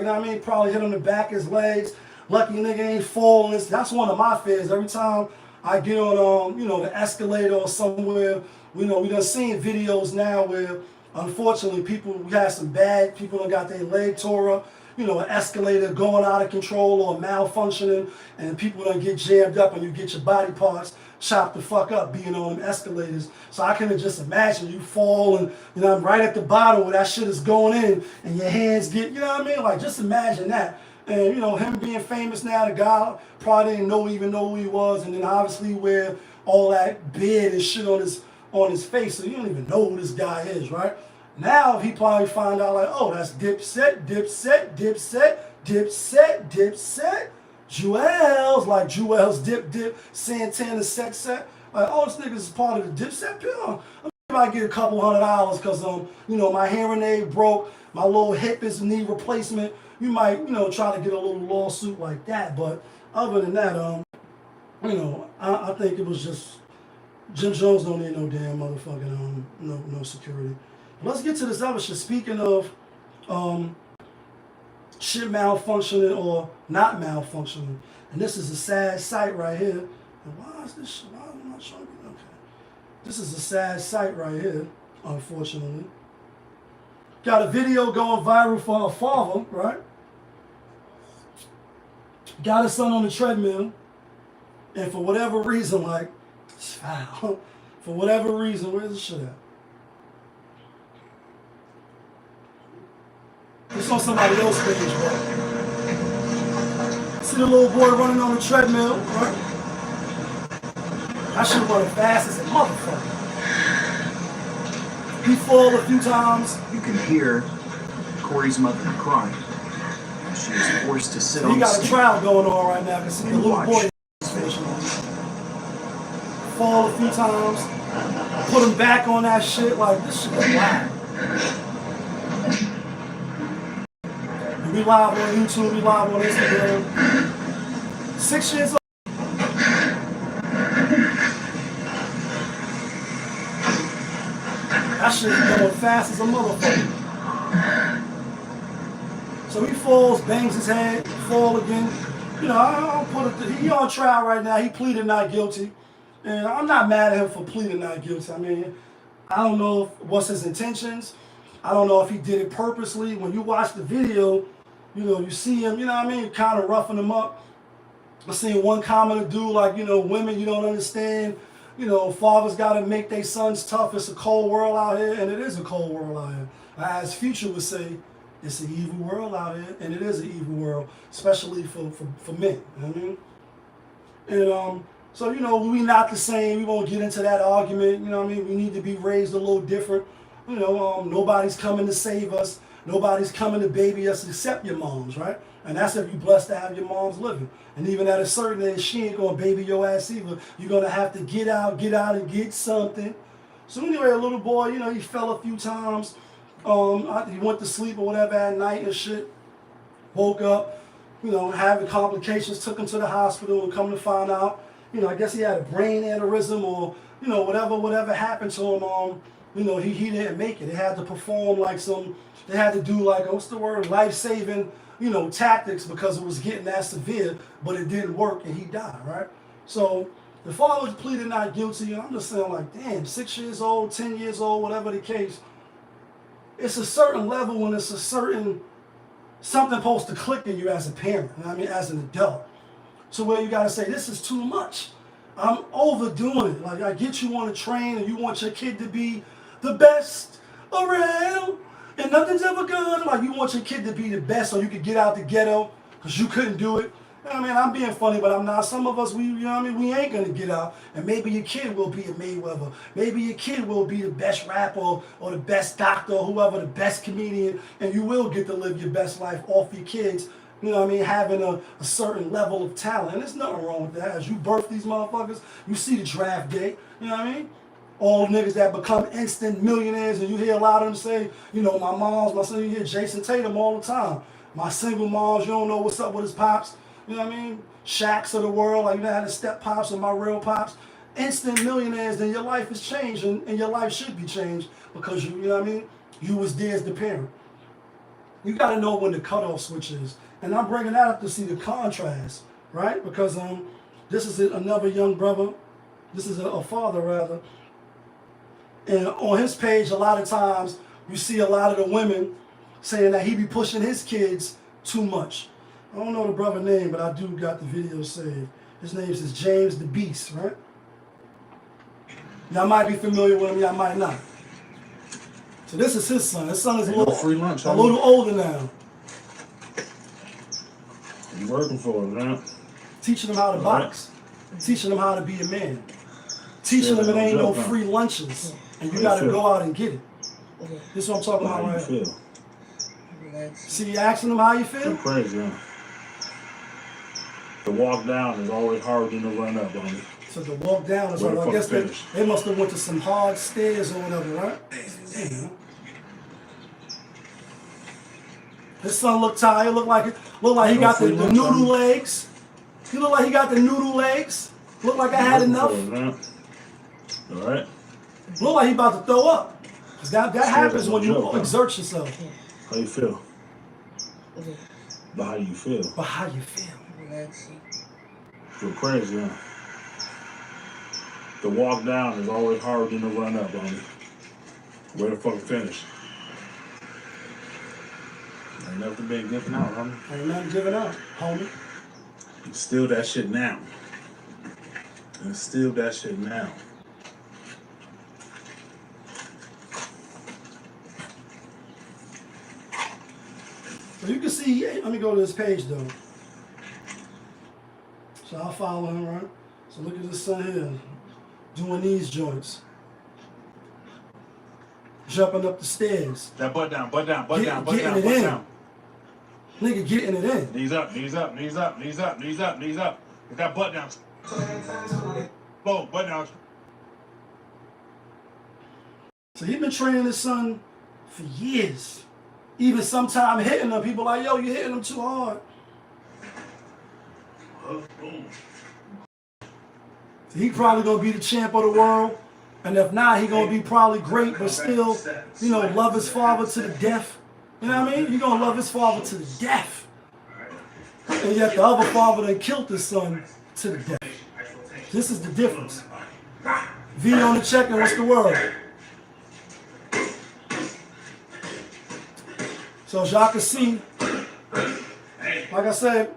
you know what I mean? Probably hit him in the back of his legs. Lucky nigga ain't falling. That's one of my fears. Every time I get on, you know, the escalator or somewhere, you know, we done seen videos now where, unfortunately, we had some bad people that got their leg tore up. You know, an escalator going out of control or malfunctioning, and people done get jammed up, and you get your body parts chopped the fuck up being on them escalators. So I can just imagine you fall, and you know, right at the bottom where that shit is going in, and your hands get, you know what I mean? Like, just imagine that. And you know, him being famous now, the guy probably didn't even know who he was, and then obviously wear all that beard and shit on his face, so you don't even know who this guy is, right? Now he probably find out like, oh, that's Dipset, Jewels, like Jewels, Dip, Santana, Set. Like, oh, this nigga is part of the Dipset pill. I get a couple $100 because you know, my hearing aid broke, my little hip is need replacement. You might, you know, try to get a little lawsuit like that, but other than that, you know, I think it was just Jim Jones don't need no damn motherfucking no security. Let's get to this other shit. Speaking of shit malfunctioning or not malfunctioning, and this is a sad sight right here. And why is this shit? Why am I not showing you? Okay. This is a sad sight right here, unfortunately. Got a video going viral for a father, right? Got his son on the treadmill. And for whatever reason, like, it's foul. For whatever reason, where's the shit at? It's on somebody else's page, bro. See the little boy running on the treadmill, right? I should run fast as a motherfucker. He fall a few times. You can hear Corey's mother crying. She is forced to sit So on he the got a stand. trial going on right now. Because the little boy fall a few times. Put him back on that shit. Like, this shit is wild. We live on YouTube, we live on Instagram. 6 years old. That shit is going fast as a motherfucker. So he falls, bangs his head, fall again. You know, I don't put it. He on trial right now. He pleaded not guilty, and I'm not mad at him for pleading not guilty. I mean, I don't know what's his intentions. I don't know if he did it purposely. When you watch the video, you know, you see him, you know what I mean, kind of roughing him up. I seen one commenter do like, you know, women, you don't understand. You know, fathers got to make their sons tough. It's a cold world out here, and it is a cold world out here. As Future would say, it's an evil world out here, and it is an evil world, especially for men. You know what I mean? And so, you know, we not the same. We won't get into that argument. You know what I mean? We need to be raised a little different. You know, nobody's coming to save us. Nobody's coming to baby us except your moms, right? And that's if you're blessed to have your moms living. And even at a certain age, she ain't going to baby your ass either. You're going to have to get out and get something. So anyway, a little boy, you know, he fell a few times. He went to sleep or whatever at night and shit. Woke up, you know, having complications, took him to the hospital, and come to find out, you know, I guess he had a brain aneurysm or, you know, whatever happened to him. You know, he didn't make it. They had to perform like they had to do like, what's the word, life-saving, you know, tactics because it was getting that severe, but it didn't work and he died, right? So the father pleaded not guilty, and I'm just saying like, damn, 6 years old, 10 years old, whatever the case, it's a certain level when it's a certain, something supposed to click in you as a parent, you know what I mean, as an adult. So where you got to say, this is too much. I'm overdoing it. Like, I get you on a train and you want your kid to be the best around and nothing's ever good. Like, you want your kid to be the best so you could get out the ghetto because you couldn't do it. You know what I mean? I'm being funny, but I'm not. Some of us, you know what I mean? We ain't going to get out. And maybe your kid will be a Mayweather. Maybe your kid will be the best rapper or the best doctor or whoever, the best comedian. And you will get to live your best life off your kids. You know what I mean? Having a certain level of talent. And there's nothing wrong with that. As you birth these motherfuckers, you see the draft date. You know what I mean? All niggas that become instant millionaires, and you hear a lot of them say, you know, my son, you hear Jason Tatum all the time. My single moms, you don't know what's up with his pops. You know what I mean? Shaqs of the world, like, you know, I had a step pops and my real pops. Instant millionaires, then your life has changed, and your life should be changed because you know what I mean? You was there as the parent. You got to know when the cutoff switch is. And I'm bringing that up to see the contrast, right? Because this is another young brother. This is a father, rather. And on his page, a lot of times, you see a lot of the women saying that he be pushing his kids too much. I don't know the brother name, but I do got the video saved. His name is James the Beast, right? Y'all might be familiar with him, y'all might not. So this is his son. His son is a little older now. You working for him, man? Teaching him how to box. Teaching him how to be a man. Teaching him it ain't no free lunches. And you got to go out and get it. This is what I'm talking about right now. See, you asking him how you feel? It's crazy, man. The walk down is always harder than the run up, homie. So the walk down is hard. I guess they must have went to some hard stairs or whatever, right? Damn. His son looked tired. Looked like he got the noodle legs. He looked like he got the noodle legs. Looked like I had enough. All right. Look like he about to throw up. That happens when you exert yourself. How you feel? But how you feel? But how you feel? Feel crazy, huh? The walk down is always harder than the run up, homie. Where the fucking finish? Ain't nothing been giving out, homie. Ain't nothing giving out, homie. Steal that shit now. And steal that shit now. So you can see, let me go to this page though. So I'll follow him, right? So look at this son here, doing these joints. Jumping up the stairs. That butt down, butt down, butt down, butt Getting down, it butt in. down. Nigga getting it in. Knees up, knees up, knees up, knees up, knees up, knees up. Get that butt down. Boom, butt down. So he been training his son for years. Even sometime hitting him, people like, yo, you hitting him too hard. So he probably gonna be the champ of the world. And if not, he gonna be probably great, but still, you know, love his father to the death. You know what I mean? He gonna love his father to the death. And yet the other father done killed his son to the death. This is the difference. V on the check, and what's the word? So as y'all can see, like I said,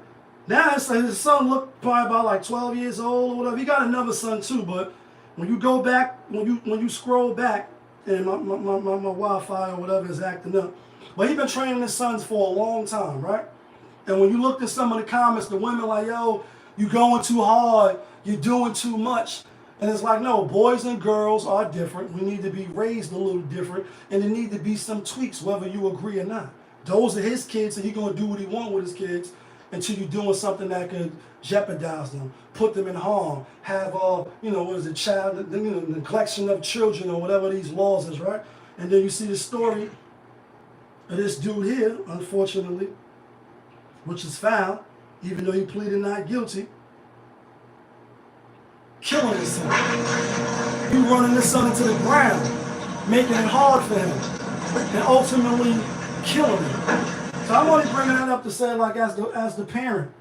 now his son look probably about like 12 years old or whatever. He got another son too, but when you go back, when you scroll back, and my Wi-Fi or whatever is acting up, but he been training his sons for a long time, right? And when you look at some of the comments, the women like, yo, you going too hard, you're doing too much. And it's like, no, boys and girls are different. We need to be raised a little different, and there need to be some tweaks, whether you agree or not. Those are his kids, and he's gonna do what he wants with his kids until you're doing something that could jeopardize them, put them in harm, have you know, what is it, child, you know, neglection of children or whatever these laws is, right? And then you see the story of this dude here, unfortunately, which is found, even though he pleaded not guilty, killing his son. He running his son into the ground, making it hard for him, and ultimately killing him. So I'm only bringing that up to say, like, as the parent,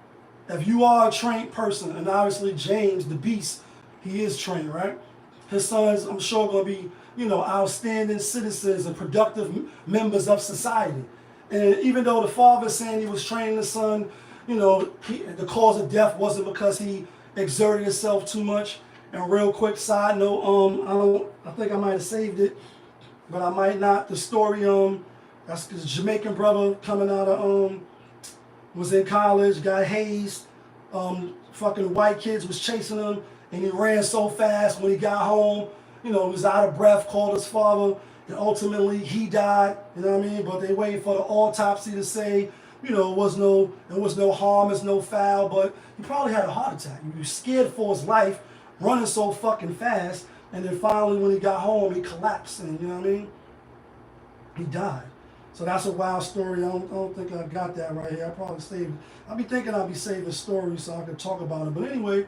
if you are a trained person, and obviously James, the beast, he is trained, right? His sons, I'm sure, going to be, you know, outstanding citizens and productive members of society. And even though the father is saying he was training the son, you know, the cause of death wasn't because he exerted himself too much. And real quick side note, I think I might have saved it, but I might not. The story, that's this Jamaican brother coming out of, was in college, got hazed. Fucking white kids was chasing him, and he ran so fast when he got home, you know, he was out of breath, called his father, and ultimately he died, you know what I mean? But they waited for the autopsy to say, you know, there was no harm, it's no foul, but he probably had a heart attack. He was scared for his life, running so fucking fast, and then finally when he got home, he collapsed, and you know what I mean? He died. So that's a wild story. I don't think I got that right here. I probably saved. I'll be thinking I'll be saving stories so I can talk about it. But anyway,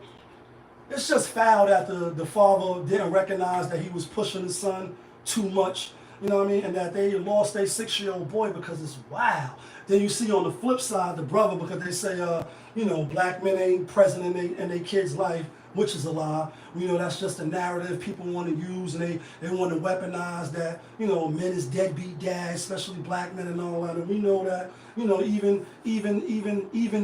it's just foul that the father didn't recognize that he was pushing his son too much. You know what I mean? And that they lost their 6-year-old boy because it's wild. Then you see on the flip side the brother, because they say, you know, black men ain't present in their kid's life, which is a lie. You know, that's just a narrative people want to use, and they want to weaponize that, you know, men is deadbeat dads, especially black men and all that. And we know that, you know, even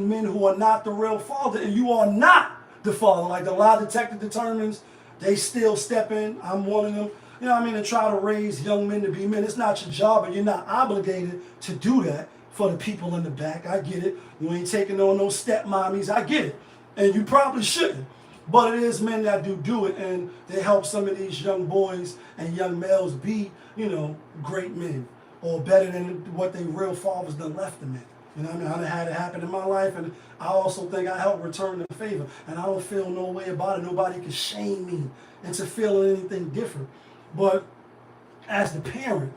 men who are not the real father, and you are not the father, like the lie detector determines, they still step in. I'm one of them. You know what I mean? And try to raise young men to be men. It's not your job, and you're not obligated to do that for the people in the back. I get it. You ain't taking on no stepmommies. I get it. And you probably shouldn't. But it is men that do it, and they help some of these young boys and young males be, you know, great men, or better than what their real fathers done left them in. You know what I mean? I done had it happen in my life, and I also think I helped return the favor. And I don't feel no way about it. Nobody can shame me into feeling anything different. But as the parent,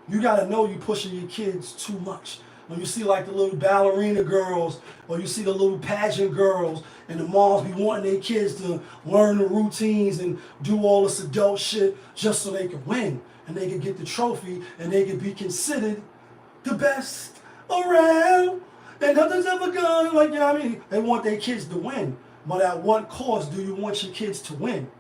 you got to know you're pushing your kids too much. When you see like the little ballerina girls, or you see the little pageant girls, and the moms be wanting their kids to learn the routines and do all this adult shit just so they can win, and they can get the trophy, and they can be considered the best around. And nothing's ever gone, like, you know what I mean? They want their kids to win. But at what cost do you want your kids to win?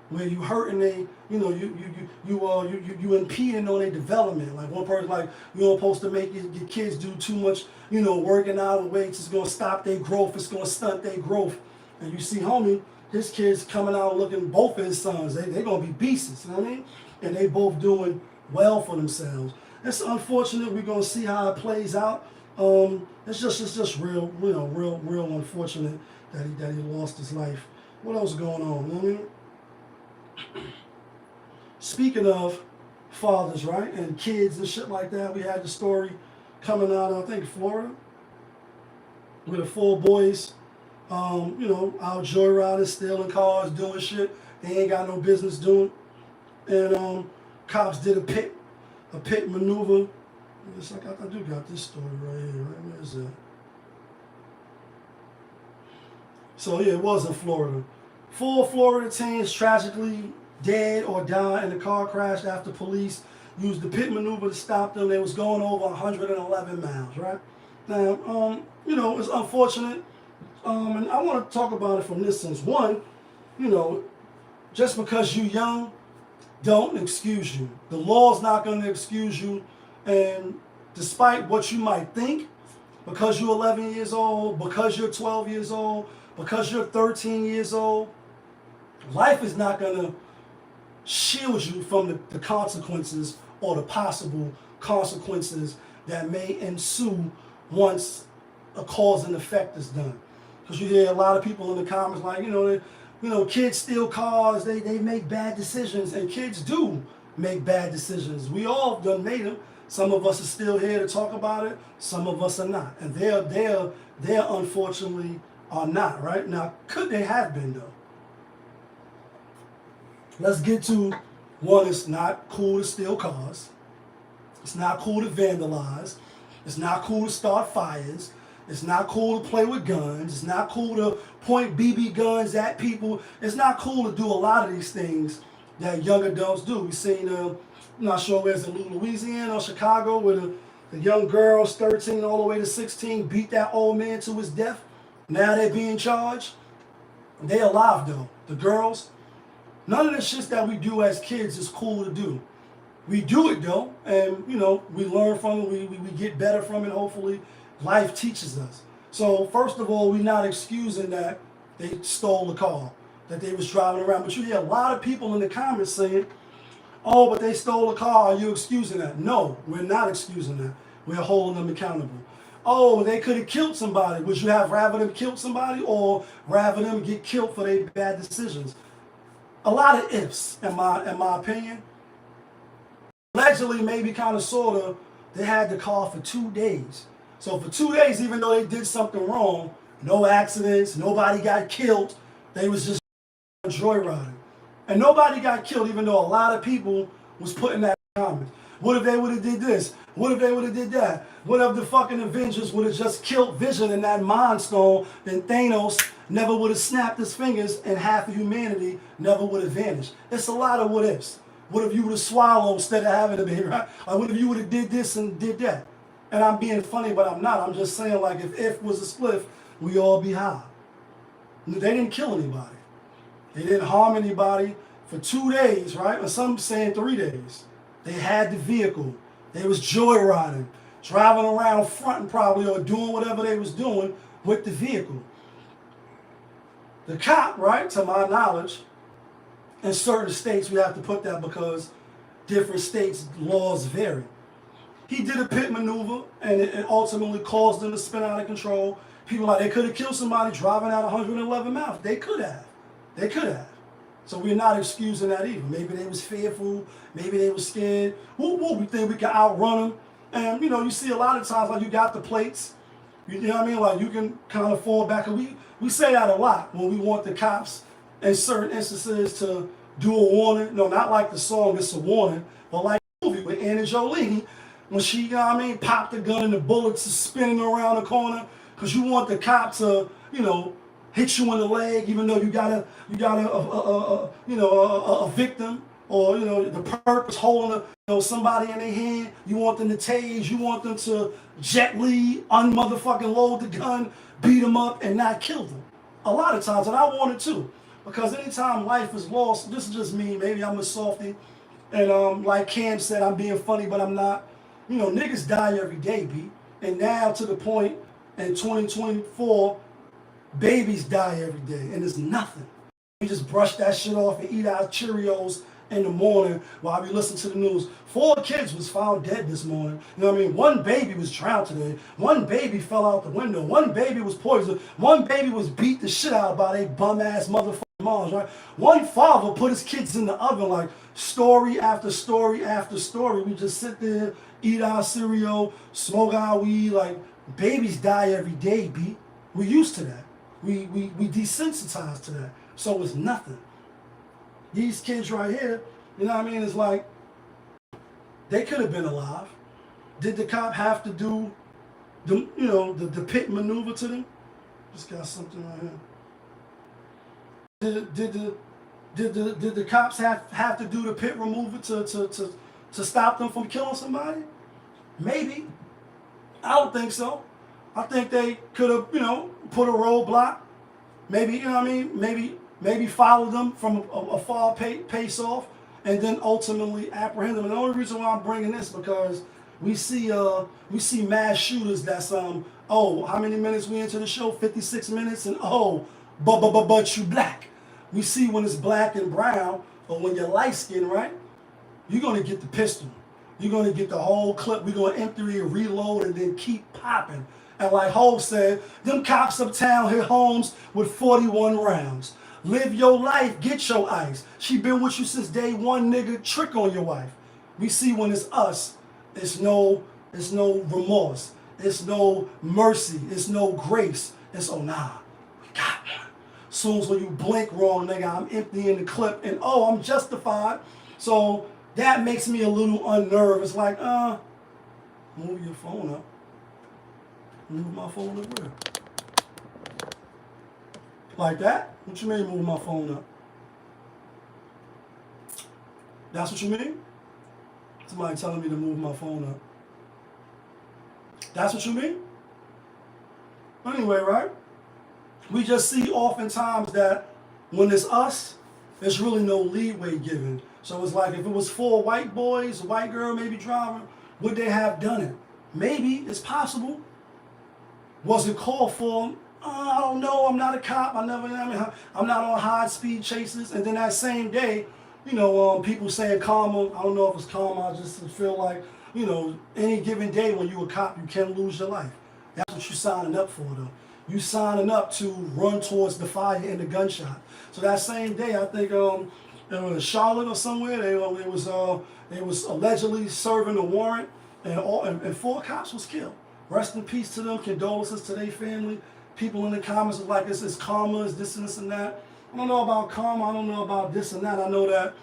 Where you hurting they, you know, you impeding on their development. Like one person, like, you don't supposed to make your kids do too much, you know, working out and weights. It's gonna stop their growth. It's gonna stunt their growth. And you see homie his kids coming out looking, both of his sons, they going to be beasts, you know what I mean? And they both doing well for themselves. It's unfortunate. We're going to see how it plays out. It's just real, real unfortunate that he lost his life. What else going on? You know what I mean? Speaking of fathers, right, and kids and shit like that, we had the story coming out of, I think, Florida, with the 4 boys, out joyriding, stealing cars, doing shit they ain't got no business doing. And cops did a pit maneuver. It's like, I do got this story right here, right? Where is that? So yeah, it was in Florida. 4 Florida teens tragically dead or died in a car crash after police used the pit maneuver to stop them. They was going over 111 miles, right? Now, it's unfortunate. And I want to talk about it from this sense. One, just because you're young, don't excuse you. The law's not going to excuse you. And despite what you might think, because you're 11 years old, because you're 12 years old, because you're 13 years old, life is not going to shield you from the consequences or the possible consequences that may ensue once a cause and effect is done. Because you hear a lot of people in the comments like, kids steal cars, they make bad decisions, and kids do make bad decisions. We all done made them. Some of us are still here to talk about it. Some of us are not, and they're unfortunately are not. Right now, could they have been though? Let's get to one. It's not cool to steal cars. It's not cool to vandalize. It's not cool to start fires. It's not cool to play with guns. It's not cool to point BB guns at people. It's not cool to do a lot of these things that young adults do. We've seen, I'm not sure where it's in Louisiana or Chicago, where the young girls, 13 all the way to 16, beat that old man to his death. Now they're being charged. They alive though. The girls. None of the shit that we do as kids is cool to do. We do it though, and we learn from it. We get better from it. Hopefully, life teaches us. So first of all, we're not excusing that they stole the car, that they was driving around. But you hear a lot of people in the comments saying, "Oh, but they stole a car. Are you excusing that?" No, we're not excusing that. We're holding them accountable. Oh, they could have killed somebody. Would you have rather them kill somebody or rather them get killed for their bad decisions? A lot of ifs, in my opinion. Allegedly, maybe kind of, sort of, they had the car for 2 days. So for 2 days, even though they did something wrong, no accidents, nobody got killed, they was just joyriding. And nobody got killed, even though a lot of people was putting that in the comments. What if they would have did this? What if they would have did that? What if the fucking Avengers would have just killed Vision in that Mind Stone, then Thanos never would have snapped his fingers and half of humanity never would have vanished? It's a lot of what ifs. What if you would have swallowed instead of having a baby, right? Or what if you would have did this and did that? And I'm being funny, but I'm not. I'm just saying, like, if was a spliff, we all be high. They didn't kill anybody. They didn't harm anybody for 2 days, right? Or some saying 3 days. They had the vehicle. They was joyriding, driving around fronting probably or doing whatever they was doing with the vehicle. The cop, right, to my knowledge, in certain states, we have to put that because different states' laws vary. He did a pit maneuver, and it ultimately caused them to spin out of control. People like, they could have killed somebody driving at 111 miles. They could have. They could have. So we're not excusing that either. Maybe they was fearful. Maybe they was scared. We think we can outrun them. And, you see a lot of times, like, you got the plates. You know what I mean? Like, you can kind of fall back. And we say that a lot when we want the cops in certain instances to do a warning. No, not like the song, it's a warning, but like the movie with Anna Jolie, when she, popped the gun and the bullets are spinning around the corner, because you want the cop to, hit you in the leg, even though you got a victim, or the purpose holding somebody in their hand. You want them to tase, you want them to jet lead, unmotherfucking load the gun, beat them up, and not kill them. A lot of times, and I want it too, because anytime life is lost, this is just me. Maybe I'm a softie, and like Cam said, I'm being funny, but I'm not. Niggas die every day, B. And now to the point in 2024. Babies die every day, and it's nothing. We just brush that shit off and eat our Cheerios in the morning while we listen to the news. 4 kids was found dead this morning. You know what I mean? 1 baby was drowned today. 1 baby fell out the window. 1 baby was poisoned. 1 baby was beat the shit out by they bum ass motherfucking moms, right? 1 father put his kids in the oven, like story after story after story. We just sit there, eat our cereal, smoke our weed. Like, babies die every day, B. We're used to that. We desensitized to that. So it's nothing. These kids right here, you know what I mean? It's like, they could have been alive. Did the cop have to do the, you know, the pit maneuver to them? Just got something right here. Did the cops have to do the pit removal to stop them from killing somebody? Maybe. I don't think so. I think they could have, you know, put a roadblock. Maybe, you know what I mean? Maybe follow them from a far pace off, and then ultimately apprehend them. And the only reason why I'm bringing this because we see mass shooters that's oh, how many minutes we into the show? 56 minutes, and oh, but you black. We see when it's black and brown, or when you're light skinned, right? You're gonna get the pistol. You're gonna get the whole clip. We're gonna empty it, reload, and then keep popping. And like Hov said, them cops uptown hit homes with 41 rounds. Live your life, get your ice. She been with you since day one, nigga. Trick on your wife. We see when it's us, it's no remorse. It's no mercy. It's no grace. It's, oh nah, we got one. Soon as when you blink wrong, nigga, I'm emptying the clip and oh, I'm justified. So that makes me a little unnerved. It's like, move your phone up. Move my phone up where? Like that? What you mean move my phone up? That's what you mean? Somebody telling me to move my phone up. That's what you mean? Anyway, right? We just see oftentimes that when it's us, there's really no leeway given. So it's like if it was 4 white boys, a white girl maybe driving, would they have done it? Maybe, it's possible. Was it called for? I don't know. I'm not a cop. I'm not on high speed chases. And then that same day, you know, people saying karma. I don't know if it's karma. I just feel like, you know, any given day when you're a cop, you can lose your life. That's what you're signing up for, though. You signing up to run towards the fire and the gunshot. So that same day, I think it was Charlotte or somewhere. They was allegedly serving a warrant, and 4 cops was killed. Rest in peace to them. Condolences to their family. People in the comments are like, it's karma, it's this and this and that. I don't know about karma. I don't know about this and that. I know that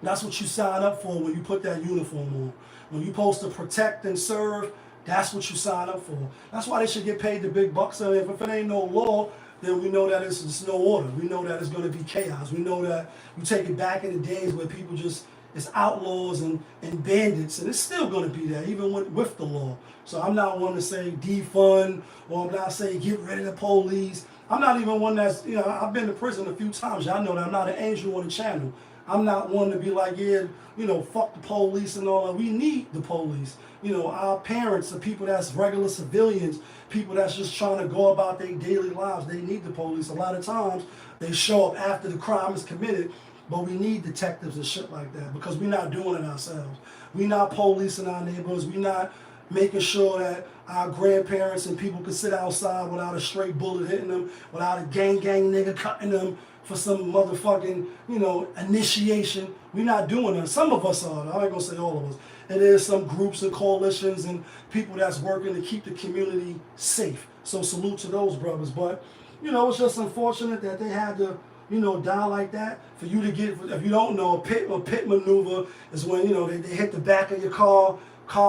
that's what you sign up for when you put that uniform on. When you're supposed to protect and serve, that's what you sign up for. That's why they should get paid the big bucks. I mean, if it ain't no law, then we know that it's no order. We know that it's going to be chaos. We know that you take it back in the days where people just, it's outlaws and bandits, and it's still going to be there, even with the law. So I'm not one to say defund, or I'm not saying get rid of the police. I'm not even one that's, you know, I've been to prison a few times. Y'all know that I'm not an angel on the channel. I'm not one to be like, yeah, you know, fuck the police and all that. We need the police. You know, our parents, the people that's regular civilians, people that's just trying to go about their daily lives, they need the police. A lot of times they show up after the crime is committed, but we need detectives and shit like that because we're not doing it ourselves. We're not policing our neighborhoods. We're not making sure that our grandparents and people can sit outside without a straight bullet hitting them, without a gang nigga cutting them for some motherfucking, you know, initiation. We're not doing that. Some of us are. I ain't gonna say all of us. It is some groups and coalitions and people that's working to keep the community safe. So salute to those brothers. But, you know, it's just unfortunate that they had to, you know, die like that. For you to get, if you don't know, a pit maneuver is when, you know, they hit the back of your car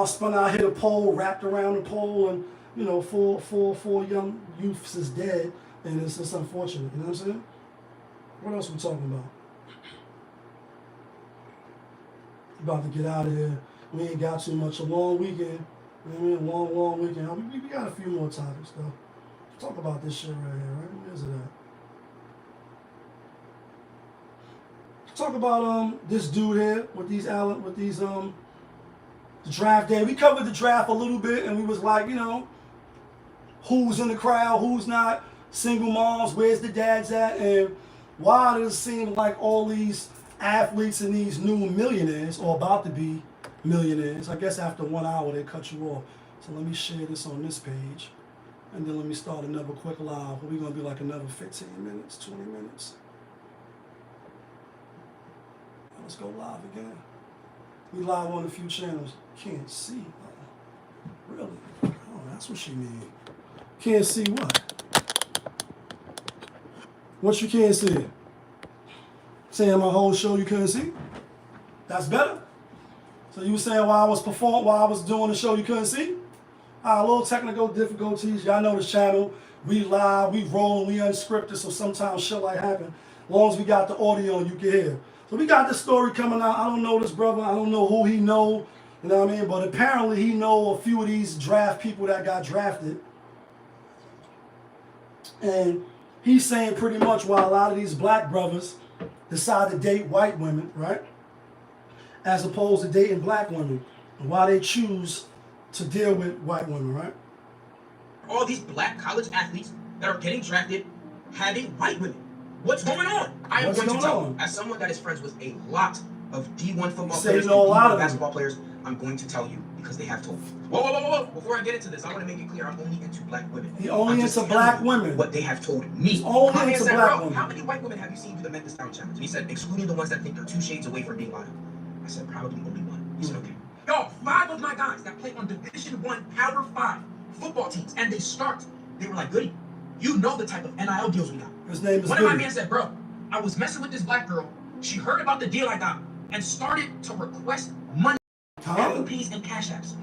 spun out, hit a pole, wrapped around the pole, and, you know, four young youths is dead, and it's just unfortunate. You know what I'm saying? What else we talking about? About to get out of here. We ain't got too much. A long weekend. You know what I mean? Long weekend. We got a few more topics though. Let's talk about this shit right here, right? Where is it at? Talk about this dude here with these the draft day. We covered the draft a little bit, and we was like, you know, who's in the crowd, who's not, single moms, where's the dads at, and why does it seem like all these athletes and these new millionaires, or about to be millionaires, I guess after 1 hour they cut you off. So let me share this on this page, and then let me start another quick live. We're gonna be like another 15 minutes, 20 minutes. Let's go live again. We live on a few channels. Can't see. Really? Oh, that's what she mean. Can't see what? What you can't see? Saying my whole show you couldn't see? That's better? So you were saying while I was doing the show you couldn't see? A little technical difficulties. Y'all know this channel. We live, we roll, we unscripted, so sometimes shit like happen. As long as we got the audio you can hear. So we got this story coming out. I don't know this brother. I don't know who he know. You know what I mean? But apparently he know a few of these draft people that got drafted. And he's saying pretty much why a lot of these black brothers decide to date white women, right? As opposed to dating black women. And why they choose to deal with white women, right? All these black college athletes that are getting drafted having white women. What's going on? I am going to tell you, as someone that is friends with a lot of D1 football players and D1 basketball players, I'm going to tell you because they have told me. Whoa. Before I get into this, I want to make it clear I'm only into black women. He only into black women. What they have told me. He's only my man into said, black bro, women. how many white women have you seen do the Memphis Town Challenge? And he said, excluding the ones that think they're 2 shades away from being live. I said, probably only one. He said, okay. Yo, 5 of my guys that play on Division I Power 5 football teams, and they start, they were like, Goody, you know the type of NIL deals we got. His name is One Goody. of my men said, bro, I was messing with this black girl. She heard about the deal I got and started to request money, Apple Pays and Cash Apps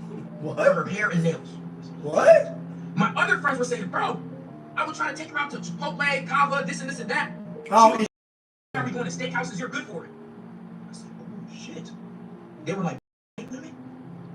for her hair and nails. What? My other friends were saying, bro, I would try to take her out to Chipotle, Kava, this and this and that. Oh, She are we going to steakhouses? You're good for it. I said, oh shit. They were like, hey, women,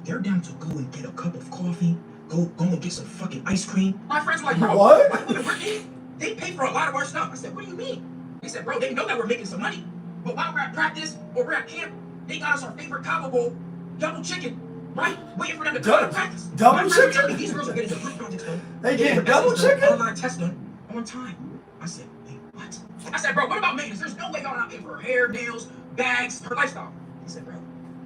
they're down to go and get a cup of coffee, go and get some fucking ice cream. My friends were like, bro, what? White women, they pay for a lot of our stuff. I said, what do you mean? They said, bro, they know that we're making some money. But while we're at practice or we're at camp, they got us our favorite Cabo Bowl, double chicken, right? Waiting for them to come out of practice. Double chicken? These girls are getting the group projects done. They getting double chicken? Online test done on time. I said, wait, what? I said, bro, what about maintenance? There's no way y'all not paying for her hair, nails, bags, her lifestyle. He said, bro,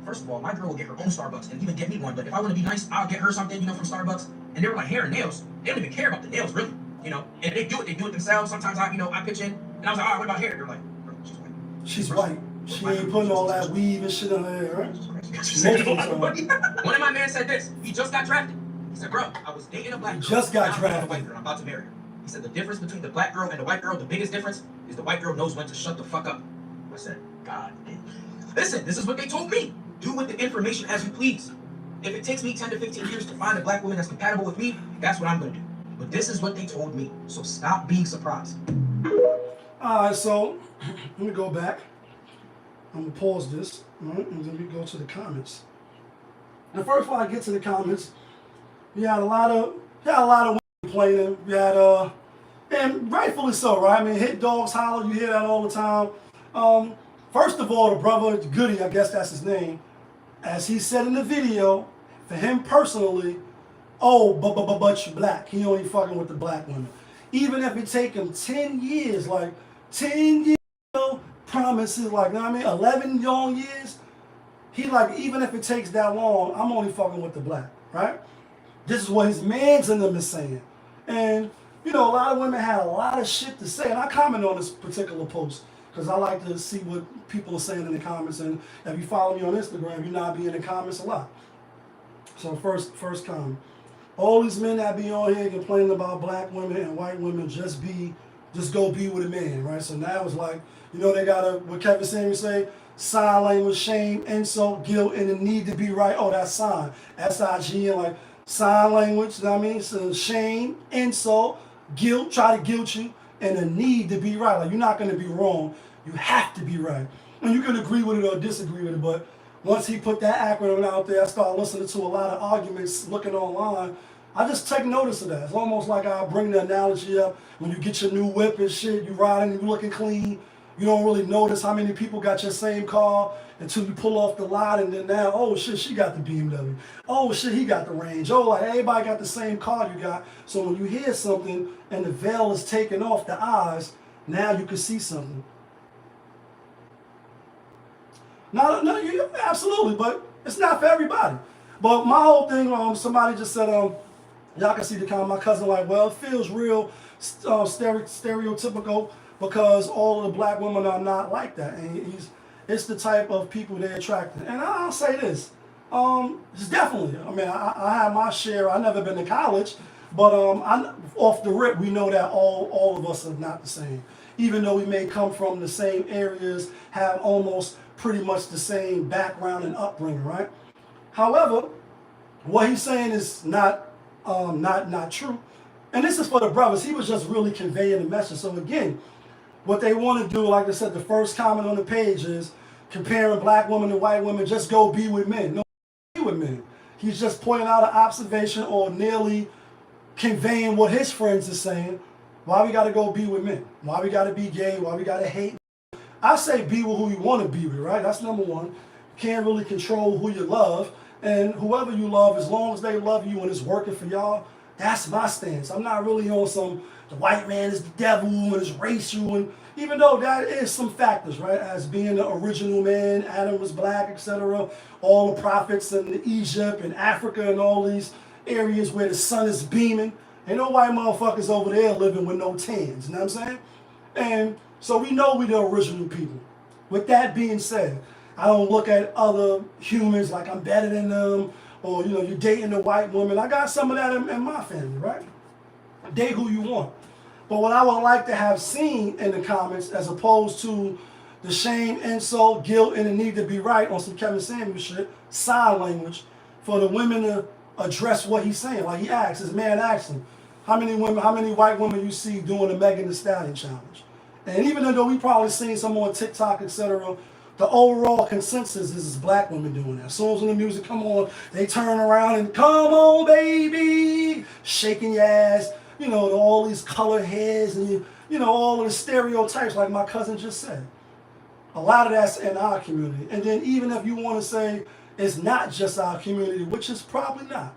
first of all, my girl will get her own Starbucks and even get me one. But if I want to be nice, I'll get her something, from Starbucks. And they were like, hair and nails. They don't even care about the nails, really. And if they do it themselves. Sometimes I pitch in, and I was like, all right, what about hair? They're like, bro, she's white. She's white. She ain't putting all that weave and shit on her hair, right? One of my men said this. He just got drafted. He said, bro, I was dating a black girl. Just got now I'm dating drafted. a white girl. I'm about to marry her. He said the difference between the black girl and the white girl, the biggest difference, is the white girl knows when to shut the fuck up. I said, God damn. Listen, this is what they told me. Do with the information as you please. If it takes me 10 to 15 years to find a black woman that's compatible with me, that's what I'm going to do. But this is what they told me. So stop being surprised. All right, so let me go back. I'm going to pause this, all right, and then we go to the comments. And first, before I get to the comments, we had a lot of women complaining. We had, and rightfully so, right? I mean, hit dogs holler, you hear that all the time. First of all, the brother, Goody, I guess that's his name, as he said in the video, for him personally, but you black. He only fucking with the black women. Even if it take him 10 years, like 10 years, promises, like, you know what I mean, 11 long years, he like, even if it takes that long, I'm only fucking with the black, right? This is what his mans in them is saying. And, a lot of women had a lot of shit to say, and I comment on this particular post, because I like to see what people are saying in the comments, and if you follow me on Instagram, you know I be in the comments a lot. So first comment. All these men that be on here complaining about black women and white women just go be with a man, right? So now it's like, they got what Kevin Samuels say, sign language, shame, insult, guilt, and the need to be right. Oh, that's sign. S-I-G-N, like sign language, you know what I mean? So shame, insult, guilt, try to guilt you, and the need to be right. Like, you're not going to be wrong. You have to be right. And you can agree with it or disagree with it, but once he put that acronym out there, I started listening to a lot of arguments, looking online. I just take notice of that. It's almost like I bring the analogy up when you get your new whip and shit, you riding, you looking clean. You don't really notice how many people got your same car until you pull off the lot, and then now, oh shit, she got the BMW. Oh shit, he got the Range. Oh, like everybody got the same car you got. So when you hear something and the veil is taken off the eyes, now you can see something. No, you absolutely, but it's not for everybody. But my whole thing, somebody just said, y'all can see the comment. My cousin like, well, it feels real stereotypical because all of the black women are not like that, and it's the type of people they're attracting. And I'll say this, it's definitely. I mean, I have my share. I never been to college, but off the rip, we know that all of us are not the same. Even though we may come from the same areas, have almost pretty much the same background and upbringing, right? However, what he's saying is not true. And this is for the brothers. He was just really conveying the message. So again, what they want to do, like I said, the first comment on the page is comparing black women to white women. Just go be with men. No, be with men. He's just pointing out an observation or nearly conveying what his friends are saying. Why we got to go be with men? Why we got to be gay? Why we got to hate? I say be with who you want to be with, right? That's number one. You can't really control who you love. And whoever you love, as long as they love you and it's working for y'all, that's my stance. I'm not really on some, the white man is the devil and it's racial. And even though that is some factors, right? As being the original man, Adam was black, etc. All the prophets in Egypt and Africa and all these areas where the sun is beaming. Ain't no white motherfuckers over there living with no tans, you know what I'm saying? And so we know we the original people. With that being said, I don't look at other humans like I'm better than them, or you're dating a white woman. I got some of that in my family, right? Date who you want. But what I would like to have seen in the comments, as opposed to the shame, insult, guilt, and the need to be right on some Kevin Samuels shit, sign language, for the women to address what he's saying. Like he asks, his man asks him, how many white women you see doing the Megan Thee Stallion challenge? And even though we probably seen some on TikTok, etc., the overall consensus is black women doing that. As soon as when the music come on, they turn around and come on, baby, shaking your ass. All these colored heads and all of the stereotypes, like my cousin just said. A lot of that's in our community. And then even if you want to say it's not just our community, which is probably not.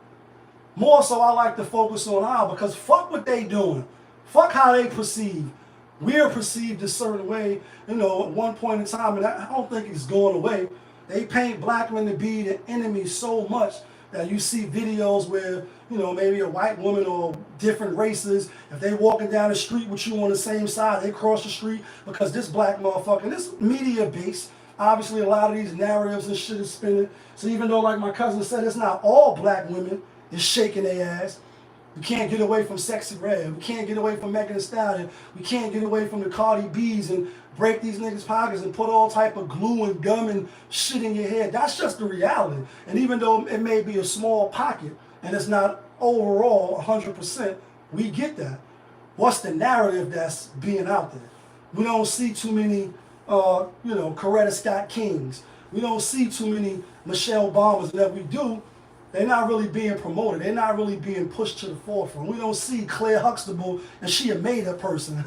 More so, I like to focus on our, because fuck what they doing. Fuck how they perceive. We're perceived a certain way, at one point in time, and I don't think it's going away. They paint black men to be the enemy so much that you see videos where, maybe a white woman or different races, if they walking down the street with you on the same side, they cross the street because this black motherfucker, this media base, obviously a lot of these narratives and shit is spinning. So even though, like my cousin said, it's not all black women is shaking their ass. We can't get away from Sexy Red. We can't get away from Megan Thee Stallion. We can't get away from the Cardi B's and break these niggas' pockets and put all type of glue and gum and shit in your head. That's just the reality. And even though it may be a small pocket and it's not overall 100%, we get that. What's the narrative that's being out there? We don't see too many, Coretta Scott Kings. We don't see too many Michelle Obamas. And if we do, they're not really being promoted. They're not really being pushed to the forefront. We don't see Claire Huxtable, and she a made-up person.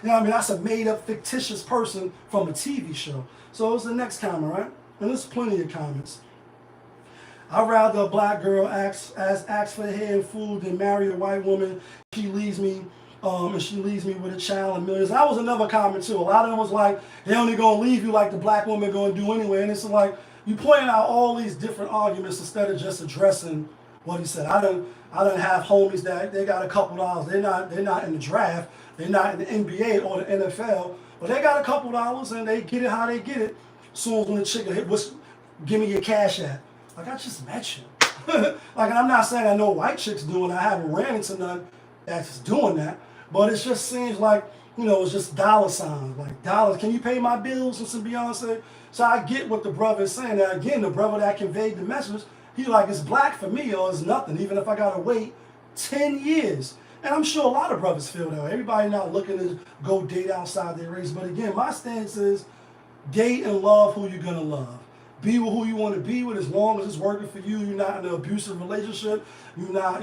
That's a made-up, fictitious person from a TV show. So it's the next comment, right? And there's plenty of comments. I'd rather a black girl ask for the hair and food than marry a white woman. She leaves me, and she leaves me with a child and millions. That was another comment too. A lot of them was like, they only gonna leave you like the black woman gonna do anyway. And it's like, you pointing out all these different arguments instead of just addressing what he said. I done have homies that they got a couple dollars. They're not in the draft. They're not in the NBA or the NFL, but they got a couple dollars and they get it how they get it. As soon as when the chick hit, give me your cash app. Like, I just met you. And I'm not saying I know white chicks doing it. I haven't ran into none that's doing that, but it just seems like it's just dollar signs, like dollars. Can you pay my bills and some Beyonce? So I get what the brother is saying. Now again, the brother that conveyed the message, he like, it's black for me or it's nothing, even if I gotta wait 10 years. And I'm sure a lot of brothers feel that way. Everybody not looking to go date outside their race. But again, my stance is date and love who you're gonna love. Be with who you want to be with, as long as it's working for you. You're not in an abusive relationship. You're not,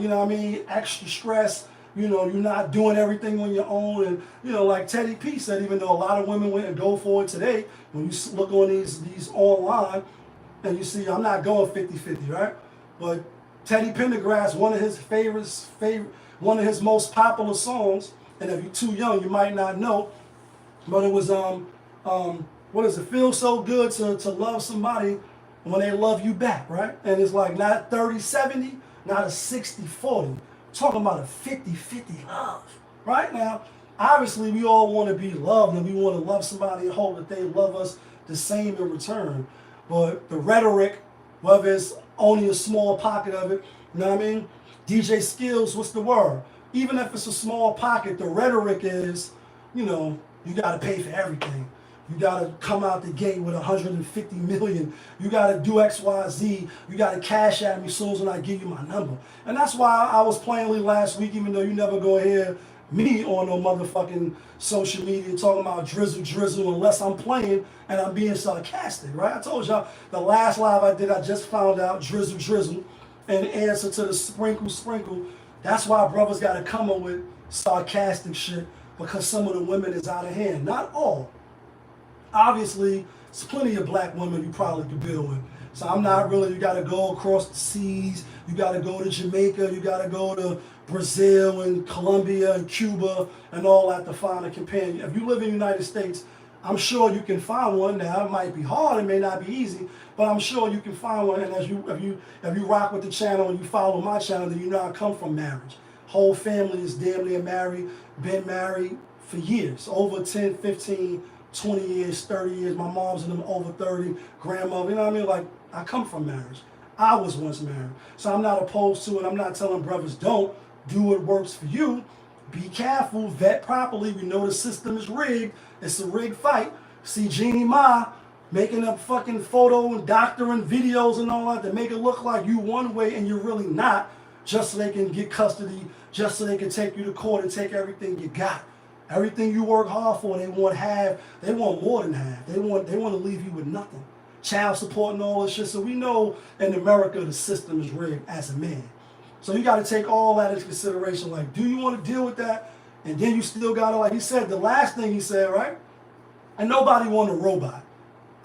extra stress. You're not doing everything on your own. And, like Teddy P said, even though a lot of women went and go for it today, when you look on these online and you see, I'm not going 50-50, right? But Teddy Pendergrass, one of his most popular songs, and if you're too young, you might not know, but it was what does it feel so good to love somebody when they love you back, right? And it's like not 30-70, not a 60-40. Talking about a 50-50 love, right? Now, obviously, we all want to be loved and we want to love somebody and hope that they love us the same in return. But the rhetoric, whether it's only a small pocket of it, you know what I mean? DJ Skills, what's the word? Even if it's a small pocket, the rhetoric is, you know, you got to pay for everything. You got to come out the gate with 150 million. You got to do X, Y, Z. You got to cash at me as soon as I give you my number. And that's why I was plainly last week, even though you never go hear me on no motherfucking social media talking about drizzle unless I'm playing and I'm being sarcastic, right? I told y'all the last live I did, I just found out drizzle in answer to the sprinkle. That's why brothers got to come up with sarcastic shit, because some of the women is out of hand. Not all. Obviously, there's plenty of black women you probably could build with. So I'm not really, you got to go across the seas. You got to go to Jamaica. You got to go to Brazil and Colombia and Cuba and all that to find a companion. If you live in the United States, I'm sure you can find one. Now, it might be hard. It may not be easy. But I'm sure you can find one. And if you rock with the channel and you follow my channel, then you know I come from marriage. Whole family is damn near married. Been married for years. Over 10, 15, 20 years, 30 years. My mom's in them over 30. Grandmother, you know what I mean? Like, I come from marriage. I was once married. So I'm not opposed to it. I'm not telling brothers don't do what works for you. Be careful. Vet properly. We know the system is rigged. It's a rigged fight. See Jeannie Ma making up fucking photo and doctoring videos and all that to make it look like you one way and you're really not, just so they can get custody, just so they can take you to court and take everything you got. Everything you work hard for, they want half. They want more than half. They want to leave you with nothing. Child support and all this shit. So we know in America the system is rigged as a man. So you got to take all that into consideration. Like, do you want to deal with that? And then you still got to, like he said, the last thing he said, right? And nobody want a robot.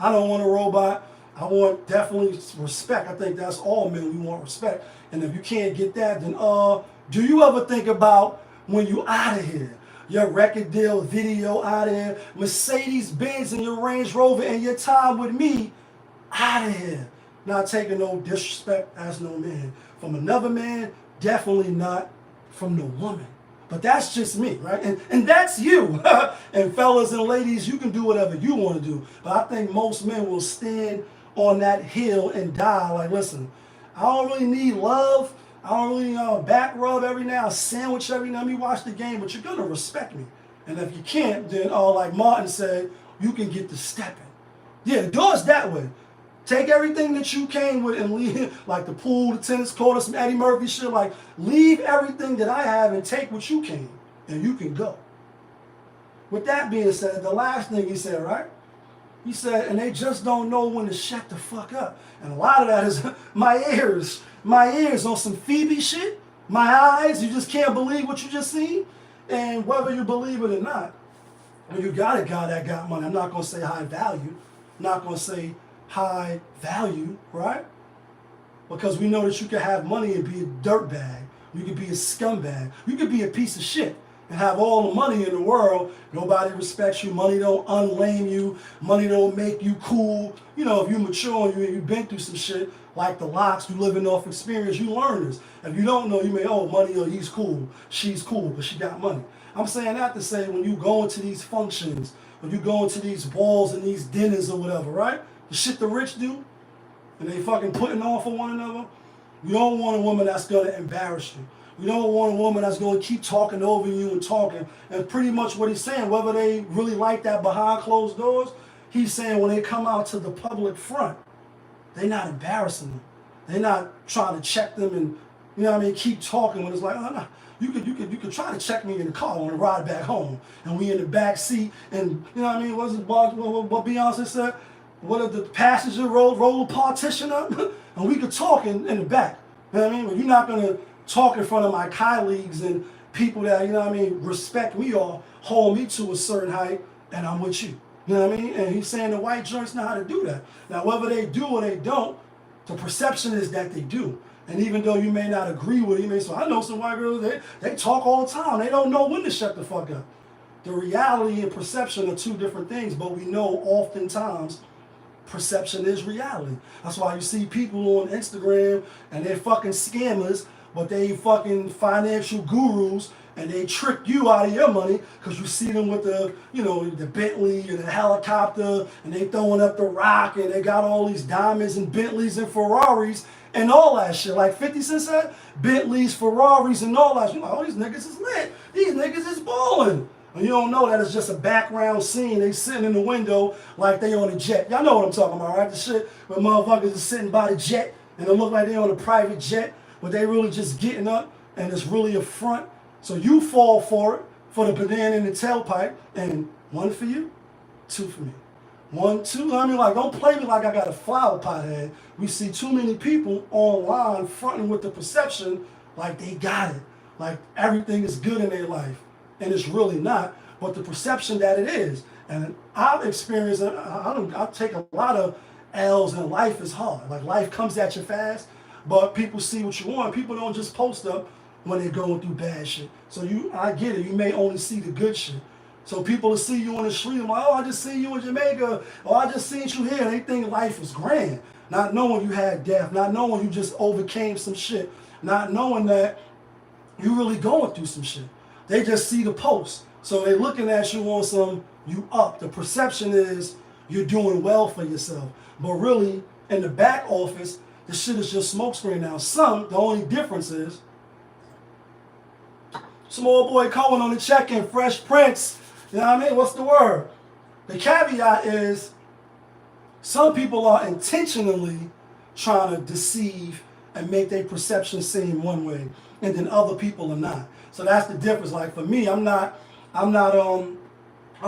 I don't want a robot. I want definitely respect. I think that's all men. We want respect. And if you can't get that, then do you ever think about when you out of here? Your record deal, video out of here, Mercedes-Benz and your Range Rover and your time with me out of here. Not taking no disrespect as no man. From another man, definitely not from no woman. But that's just me, right? And that's you. And fellas and ladies, you can do whatever you want to do. But I think most men will stand on that hill and die. Like, listen, I don't really need love. I don't really back rub every now, sandwich every now. Let me watch the game, but you're going to respect me. And if you can't, then like Martin said, you can get to stepping. Yeah, the door's that way. Take everything that you came with and leave, like the pool, the tennis court, or some Eddie Murphy shit. Like, leave everything that I have and take what you came, and you can go. With that being said, the last thing he said, right? He said, and they just don't know when to shut the fuck up. And a lot of that is my ears on some Phoebe shit. My eyes, you just can't believe what you just seen. And whether you believe it or not, when you got a guy that got money, I'm not going to say high value. I'm not going to say high value, right? Because we know that you can have money and be a dirtbag. You could be a scumbag. You could be a piece of shit and have all the money in the world. Nobody respects you. Money don't unlame you. Money don't make you cool. You know, if you mature and you've been through some shit, like the locks, you living off experience, you learn this. If you don't know, you may, money, he's cool. She's cool, but she got money. I'm saying that to say when you go into these functions, when you go into these balls and these dinners or whatever, right? The shit the rich do, and they fucking putting on for one another, you don't want a woman that's going to embarrass you. You don't want a woman that's going to keep talking over you and talking. And pretty much what he's saying, whether they really like that behind closed doors, he's saying when they come out to the public front, they're not embarrassing them. They're not trying to check them and, you know what I mean, keep talking when it's like, oh, no. You could try to check me in the car on the ride back home. And we in the back seat and, you know what I mean, what Beyonce said? What if the passenger roll the partition up and we could talk in the back? You know what I mean? But you're not going to talk in front of my colleagues and people that, you know what I mean, respect me or hold me to a certain height and I'm with you. You know what I mean? And he's saying the white joints know how to do that. Now, whether they do or they don't, the perception is that they do. And even though you may not agree with it, you may say, I know some white girls, they talk all the time. They don't know when to shut the fuck up. the reality and perception are two different things, but we know oftentimes perception is reality. That's why you see people on Instagram and they're fucking scammers, but they fucking financial gurus, and they trick you out of your money because you see them with the, you know, the Bentley and the helicopter, and they throwing up the rock, and they got all these diamonds and Bentleys and Ferraris and all that shit. Like 50 Cent said, Bentleys, Ferraris, and all that shit. Like, oh, these niggas is lit. These niggas is balling. And you don't know that it's just a background scene. They sitting in the window like they on a jet. Y'all know what I'm talking about, right? The shit where motherfuckers is sitting by the jet and it look like they on a private jet, but they really just getting up and it's really a front. So you fall for it, for the banana in the tailpipe, and one for you, two for me. 1, 2, I mean, like, don't play me like I got a flower pot head. We see too many people online fronting with the perception like they got it, like everything is good in their life, and it's really not, but the perception that it is. And I've experienced, I take a lot of L's, and life is hard. Like, life comes at you fast, but people see what you want. People don't just post up when they're going through bad shit. So I get it. You may only see the good shit. So people will see you on the street, like, oh, I just see you in Jamaica, or I just seen you here. They think life is grand. Not knowing you had death, not knowing you just overcame some shit, not knowing that you really going through some shit. They just see the post. So they're looking at you on some, you up. The perception is you're doing well for yourself. But really, in the back office, the shit is just smokescreen now. The only difference is, some old boy Cohen on the check-in, Fresh Prince. You know what I mean? What's the word? The caveat is some people are intentionally trying to deceive and make their perception seem one way, and then other people are not. So that's the difference. Like for me, I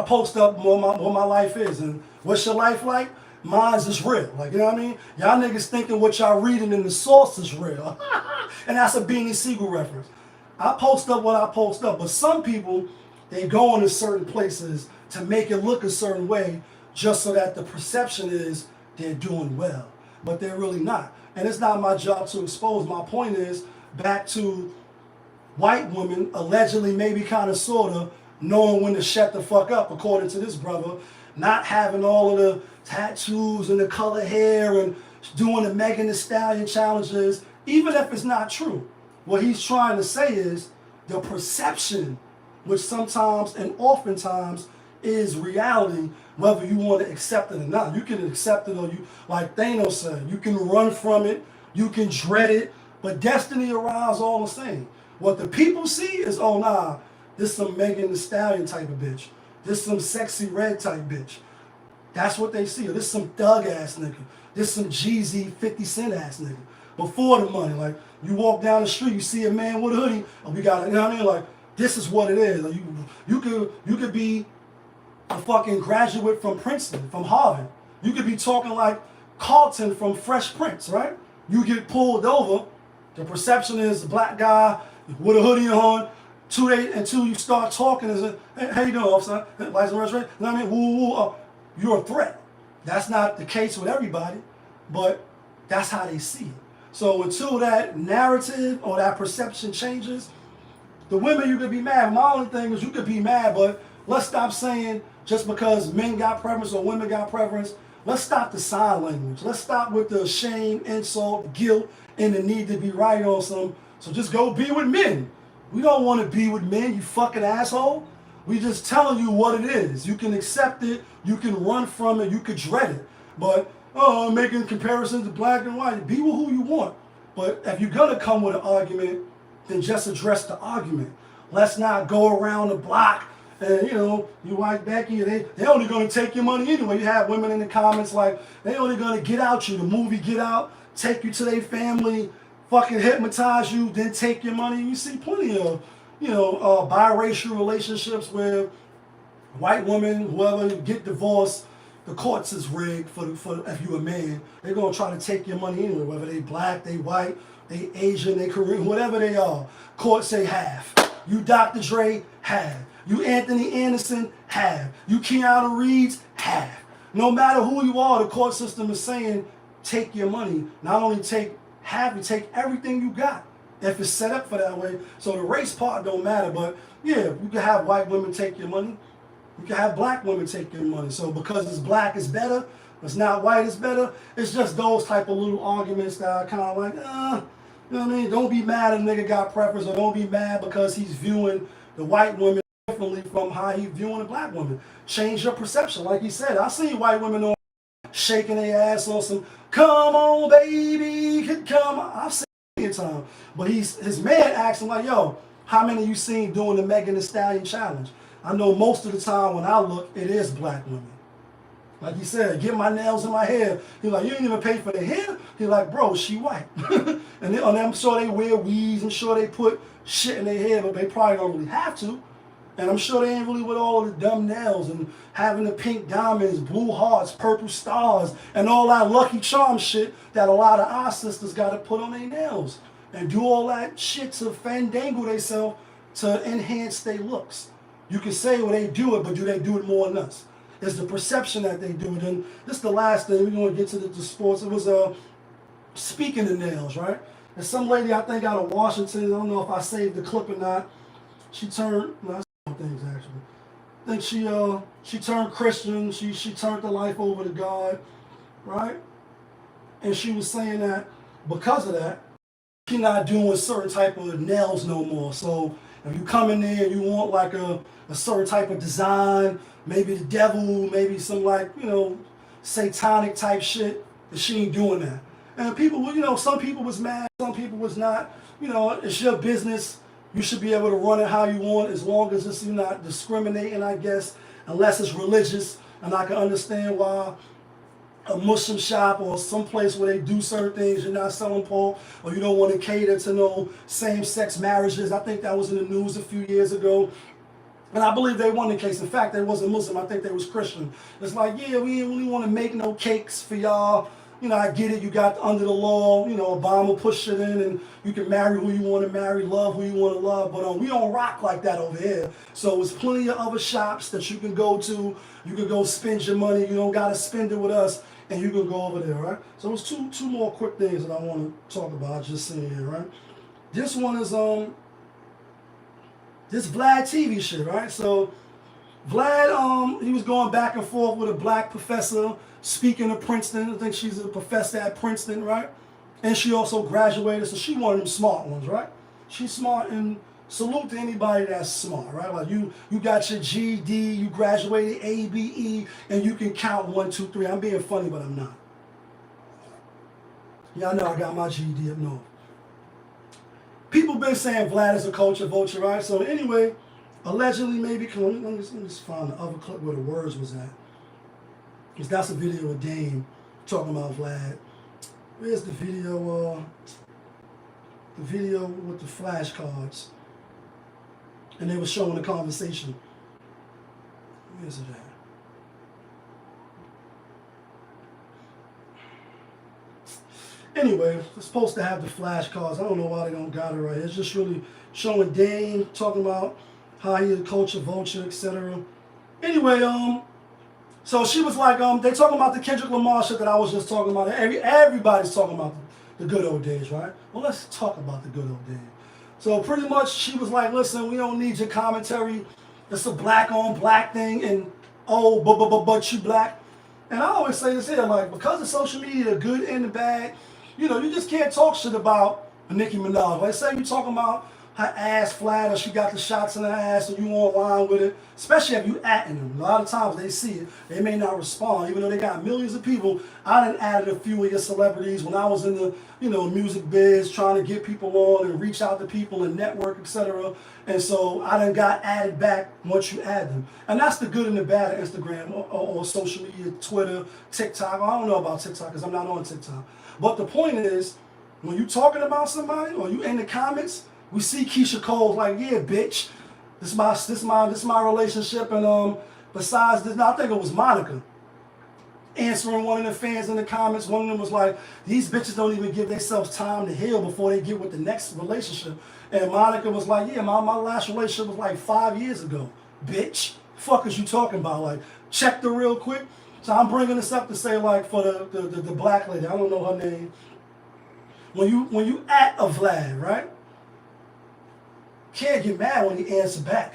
post up what my life is, and what's your life like? Mine's is real. Like, you know what I mean? Y'all niggas thinking what y'all reading in the source is real. And that's a Beanie Siegel reference. I post up what I post up, but some people, they go into certain places to make it look a certain way just so that the perception is they're doing well, but they're really not. And it's not my job to expose. My point is back to white women allegedly, maybe kind of sort of knowing when to shut the fuck up, according to this brother, not having all of the tattoos and the color hair and doing the Megan Thee Stallion challenges, even if it's not true. What he's trying to say is the perception, which sometimes and oftentimes is reality, whether you want to accept it or not. You can accept it, or you, like Thanos said, you can run from it, you can dread it, but destiny arrives all the same. What the people see is, oh nah, this some Megan Thee Stallion type of bitch. This some sexy red type bitch. That's what they see. Or this some thug ass nigga. This some Jeezy 50 Cent ass nigga. Before the money, like you walk down the street, you see a man with a hoodie, and we got, you know what I mean? Like, this is what it is. Like, you could be a fucking graduate from Princeton, from Harvard. You could be talking like Carlton from Fresh Prince, right? You get pulled over, the perception is a black guy with a hoodie on, until you start talking, is hey, how you doing, officer? License registration? You know what I mean? Woo, you're a threat. That's not the case with everybody, but that's how they see it. So until that narrative or that perception changes, the women, you could be mad. My only thing is you could be mad, but let's stop saying just because men got preference or women got preference. Let's stop the sign language. Let's stop with the shame, insult, guilt, and the need to be right on some. So just go be with men. We don't want to be with men, you fucking asshole. We just telling you what it is. You can accept it, you can run from it, you could dread it. But making comparisons to black and white, be with who you want. But if you're gonna come with an argument, then just address the argument. Let's not go around the block and, you know, you white Becky, they only gonna take your money anyway. You have women in the comments like, they only gonna get out you, the movie Get Out, take you to their family, fucking hypnotize you, then take your money. You see plenty of, you know, biracial relationships where white women, whoever, get divorced, the courts is rigged for if you a man. They're gonna try to take your money anyway, whether they black, they white, they Asian, they Korean, whatever they are. Court say half. You Dr. Dre, half. You Anthony Anderson, half. You Keanu Reeves, half. No matter who you are, the court system is saying, take your money. Not only take half, you take everything you got. if it's set up for that way. So the race part don't matter, but yeah, you can have white women take your money. You can have black women take your money. So because it's black is better, it's not white is better, it's just those type of little arguments that are kind of like, you know what I mean? Don't be mad if a nigga got preference, or don't be mad because he's viewing the white women differently from how he's viewing the black women. Change your perception. Like he said, I see white women on shaking their ass on some, come on baby, come on. I've seen it a time. But his man asked him like, yo, how many you seen doing the Megan Thee Stallion challenge? I know most of the time when I look, it is black women. Like he said, get my nails in my hair. He's like, you didn't even pay for the hair? He's like, bro, she white. And I'm sure they wear weaves. I'm sure they put shit in their hair, but they probably don't really have to. And I'm sure they ain't really with all the dumb nails and having the pink diamonds, blue hearts, purple stars, and all that Lucky Charm shit that a lot of our sisters got to put on their nails. And do all that shit to fandangle themselves to enhance their looks. You can say, well, they do it, but do they do it more than us? It's the perception that they do it. And this is the last thing. We're going to get to the sports. It was speaking of nails, right? And some lady, I think, out of Washington, I don't know if I saved the clip or not. She turned, no, I saved things actually. I think she turned Christian. She turned her life over to God, right? And she was saying that because of that, she's not doing certain type of nails no more. So if you come in there and you want like a certain type of design, maybe the devil, maybe some like, you know, satanic type shit, and she ain't doing that. And people, you know, some people was mad, some people was not. You know, it's your business. You should be able to run it how you want as long as it's, you're not discriminating, I guess, unless it's religious. And I can understand why a Muslim shop or some place where they do certain things, you're not selling pork, or you don't want to cater to no same-sex marriages. I think that was in the news a few years ago. And I believe they won the case. In fact, they wasn't Muslim. I think they was Christian. It's like, yeah, we didn't really want to make no cakes for y'all. You know, I get it. You got under the law. You know, Obama pushed it in, and you can marry who you want to marry, love who you want to love. But we don't rock like that over here. So there's plenty of other shops that you can go to. You can go spend your money. You don't got to spend it with us, and you can go over there, right? So there's two more quick things that I want to talk about. Just saying here, right? This one is this Vlad TV shit, right? So Vlad, he was going back and forth with a black professor speaking of Princeton. I think she's a professor at Princeton, right? And she also graduated, so she one of them smart ones, right? She's smart, and salute to anybody that's smart, right? Like you got your GED, you graduated ABE, and you can count 1, 2, 3. I'm being funny, but I'm not. Yeah, I know I got my GED up north. People been saying Vlad is a culture vulture, right? So anyway, allegedly maybe, let me just find the other clip where the words was at. Because that's a video of Dame talking about Vlad. Where's the video? The video with the flashcards. And they were showing the conversation. Where's it at? Anyway, it's supposed to have the flashcards. I don't know why they don't got it right. It's just really showing Dame talking about how he's a culture vulture, etc. Anyway, so she was like, they talking about the Kendrick Lamar shit that I was just talking about. Everybody's talking about the good old days, right? Well, let's talk about the good old days. So pretty much she was like, listen, we don't need your commentary. It's a black on black thing, and but you black. And I always say this here, like, because of social media, the good and the bad, you know, you just can't talk shit about Nicki Minaj. Like, say you talking about her ass flat, or she got the shots in her ass, and you online with it, especially if you atting them. A lot of times they see it, they may not respond, even though they got millions of people. I done added a few of your celebrities when I was in the, you know, music biz, trying to get people on and reach out to people and network, etc. And so I done got added back once you add them. And that's the good and the bad of Instagram or social media, Twitter, TikTok. I don't know about TikTok because I'm not on TikTok. But the point is, when you talking about somebody or you in the comments, we see Keisha Cole's like, yeah, bitch, this is my relationship, and besides this, I think it was Monica answering one of the fans in the comments. One of them was like, these bitches don't even give themselves time to heal before they get with the next relationship. And Monica was like, yeah, my last relationship was like 5 years ago, bitch. Fuck is you talking about? Like, check the real quick. So I'm bringing this up to say, like, for the black lady, I don't know her name. When you at a Vlad, right? can't get mad when he answers back.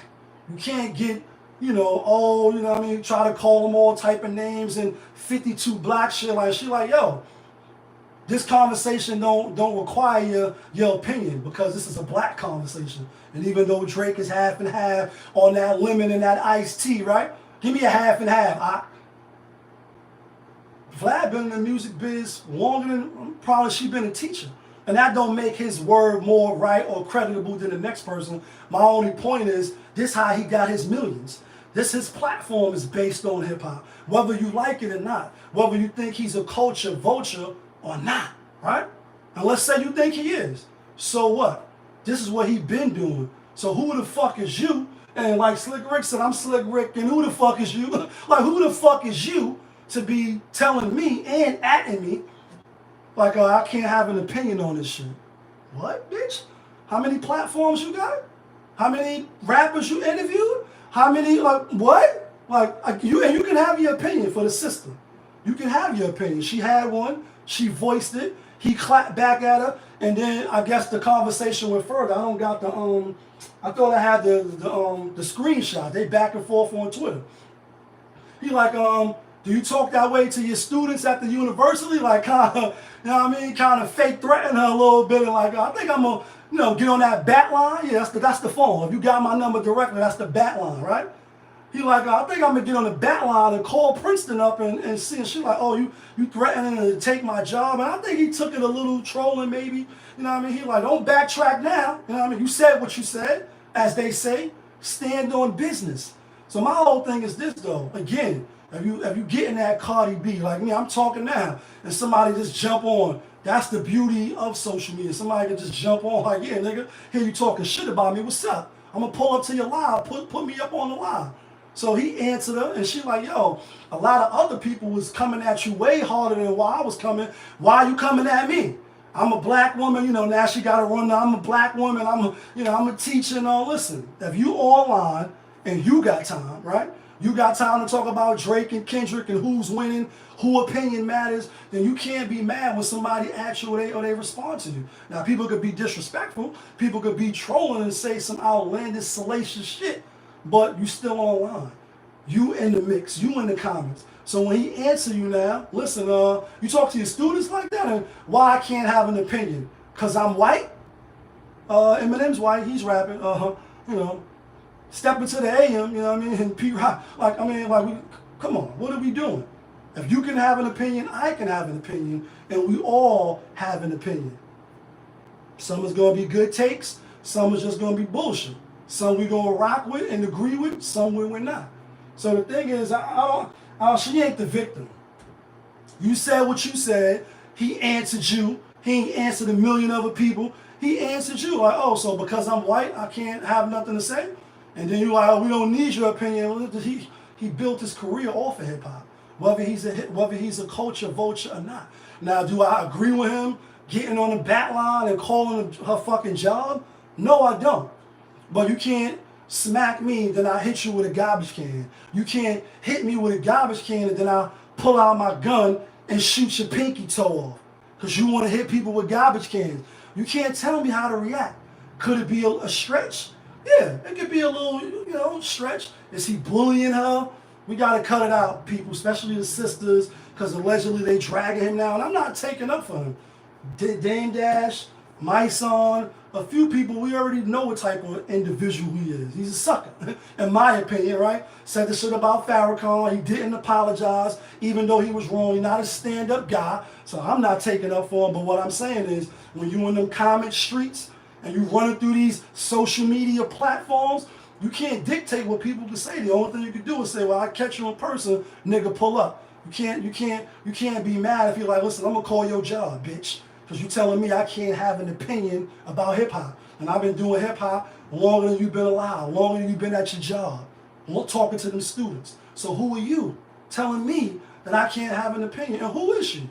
You can't get, you know, oh, you know what I mean, try to call him all type of names and 52 black shit. Like, she like, yo, this conversation don't require your opinion because this is a black conversation. And even though Drake is half and half on that lemon and that iced tea, right? Give me a half and half. Vlad been in the music biz longer than probably she been a teacher. And that don't make his word more right or creditable than the next person. My only point is, this how he got his millions. His platform is based on hip hop. Whether you like it or not. Whether you think he's a culture vulture or not, right? And let's say you think he is. So what? This is what he been doing. So who the fuck is you? And like Slick Rick said, I'm Slick Rick, and who the fuck is you? Like, who the fuck is you to be telling me and atting me like, I can't have an opinion on this shit? What, bitch? How many platforms you got? How many rappers you interviewed? How many, like, what? Like, you can have your opinion for the system. You can have your opinion. She had one. She voiced it. He clapped back at her. And then I guess the conversation went further. I don't got the, I thought I had the screenshot. They back and forth on Twitter. He like, do you talk that way to your students at the university? Like, kind of, you know what I mean? Kind of fake threaten her a little bit. And like, I think I'm going to, you know, get on that bat line. Yeah, that's the phone. If you got my number directly, that's the bat line, right? He like, I think I'm going to get on the bat line and call Princeton up and see. And she like, oh, you threatening to take my job? And I think he took it a little trolling maybe. You know what I mean? He like, don't backtrack now. You know what I mean? You said what you said. As they say, stand on business. So my whole thing is this, though. Again, if you getting that Cardi B, like me, I'm talking now, and somebody just jump on. That's the beauty of social media. Somebody can just jump on like, yeah, nigga, here you talking shit about me. What's up? I'm going to pull up to your live. Put me up on the live. So he answered her, and she like, yo, a lot of other people was coming at you way harder than why I was coming. Why are you coming at me? I'm a black woman, you know, now she got to run. I'm a black woman. I'm a teacher and all. Listen, if you online and you got time, right? You got time to talk about Drake and Kendrick and who's winning, who opinion matters, then you can't be mad when somebody asks you or they respond to you. Now, people could be disrespectful. People could be trolling and say some outlandish, salacious shit, but you still online. You in the mix. You in the comments. So when he answer you now, listen, you talk to your students like that, and why I can't have an opinion? Because I'm white? Eminem's white. He's rapping. You know, step into the AM, you know what I mean? And P-Rock, like, I mean, like, come on, what are we doing? If you can have an opinion, I can have an opinion, and we all have an opinion. Some is going to be good takes, some is just going to be bullshit. Some we going to rock with and agree with, some we're not. So the thing is, she ain't the victim. You said what you said, he answered you, he ain't answered a million other people, he answered you, like, oh, so because I'm white, I can't have nothing to say? And then you're like, oh, we don't need your opinion. He built his career off of hip-hop, whether he's a culture vulture or not. Now, do I agree with him getting on the bat line and calling her fucking job? No, I don't. But you can't smack me, then I hit you with a garbage can. You can't hit me with a garbage can and then I pull out my gun and shoot your pinky toe off because you want to hit people with garbage cans. You can't tell me how to react. Could it be a stretch? Yeah, it could be a little, you know, stretch. Is he bullying her? We got to cut it out, people, especially the sisters, because allegedly they dragging him now. And I'm not taking up for him. Dame Dash, my son, a few people, we already know what type of individual he is. He's a sucker, in my opinion, right? Said the shit about Farrakhan. He didn't apologize, even though he was wrong. He's not a stand-up guy, so I'm not taking up for him. But what I'm saying is, when you in them comment streets and you running through these social media platforms, you can't dictate what people can say. The only thing you can do is say, well, I catch you in person, nigga, pull up. You can't be mad if you're like, listen, I'm gonna call your job, bitch. Because you're telling me I can't have an opinion about hip-hop. And I've been doing hip-hop longer than you've been alive, longer than you've been at your job, talking to them students. So who are you telling me that I can't have an opinion? And who is you?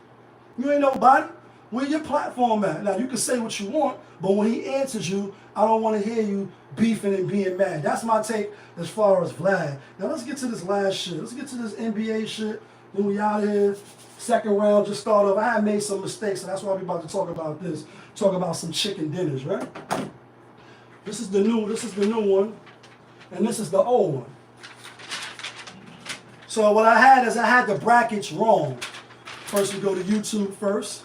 You ain't nobody. Where your platform at? Now, you can say what you want, but when he answers you, I don't want to hear you beefing and being mad. That's my take as far as Vlad. Now, let's get to this last shit. Let's get to this NBA shit. Then we out here. Second round just started off. I had made some mistakes, and that's why we're about to talk about this. Talk about some chicken dinners, right? This is the new one, and this is the old one. So what I had the brackets wrong. First we go to YouTube first.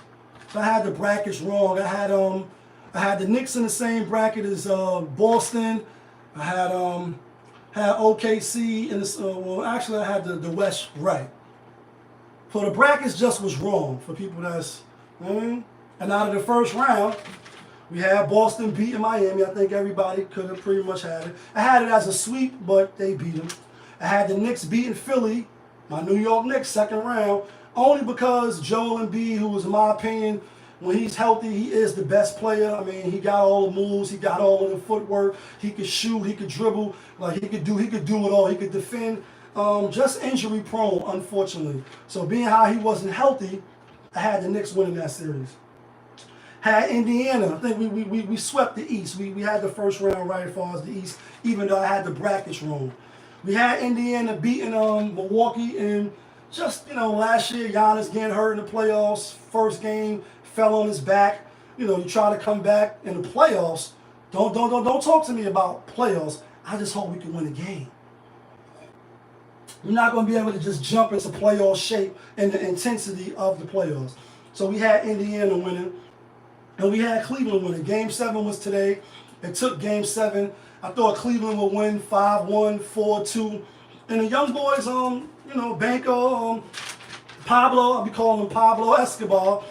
So I had the brackets wrong. I had the Knicks in the same bracket as Boston. I had OKC in the well, actually I had the West right. So the brackets just was wrong for people that's, and out of the first round, we had Boston beating Miami. I think everybody could have pretty much had it. I had it as a sweep, but they beat them. I had the Knicks beating Philly, my New York Knicks, second round, only because Joel Embiid, who was in my opinion, when he's healthy, he is the best player. I mean, he got all the moves, he got all of the footwork, he could shoot, he could dribble, like he could do it all. He could defend. Just injury prone, unfortunately. So being how he wasn't healthy, I had the Knicks winning that series. Had Indiana. I think we swept the East. We had the first round right as far as the East, even though I had the brackets wrong. We had Indiana beating Milwaukee, and just, last year Giannis getting hurt in the playoffs. First game, fell on his back. You try to come back in the playoffs. Don't talk to me about playoffs. I just hope we can win a game. You're not going to be able to just jump into playoff shape and the intensity of the playoffs. So we had Indiana winning, and we had Cleveland winning. Game 7 was today. It took Game 7. I thought Cleveland would win 5-1, 4-2. And the young boys, Banco, Pablo, I'll be calling him Pablo Escobar,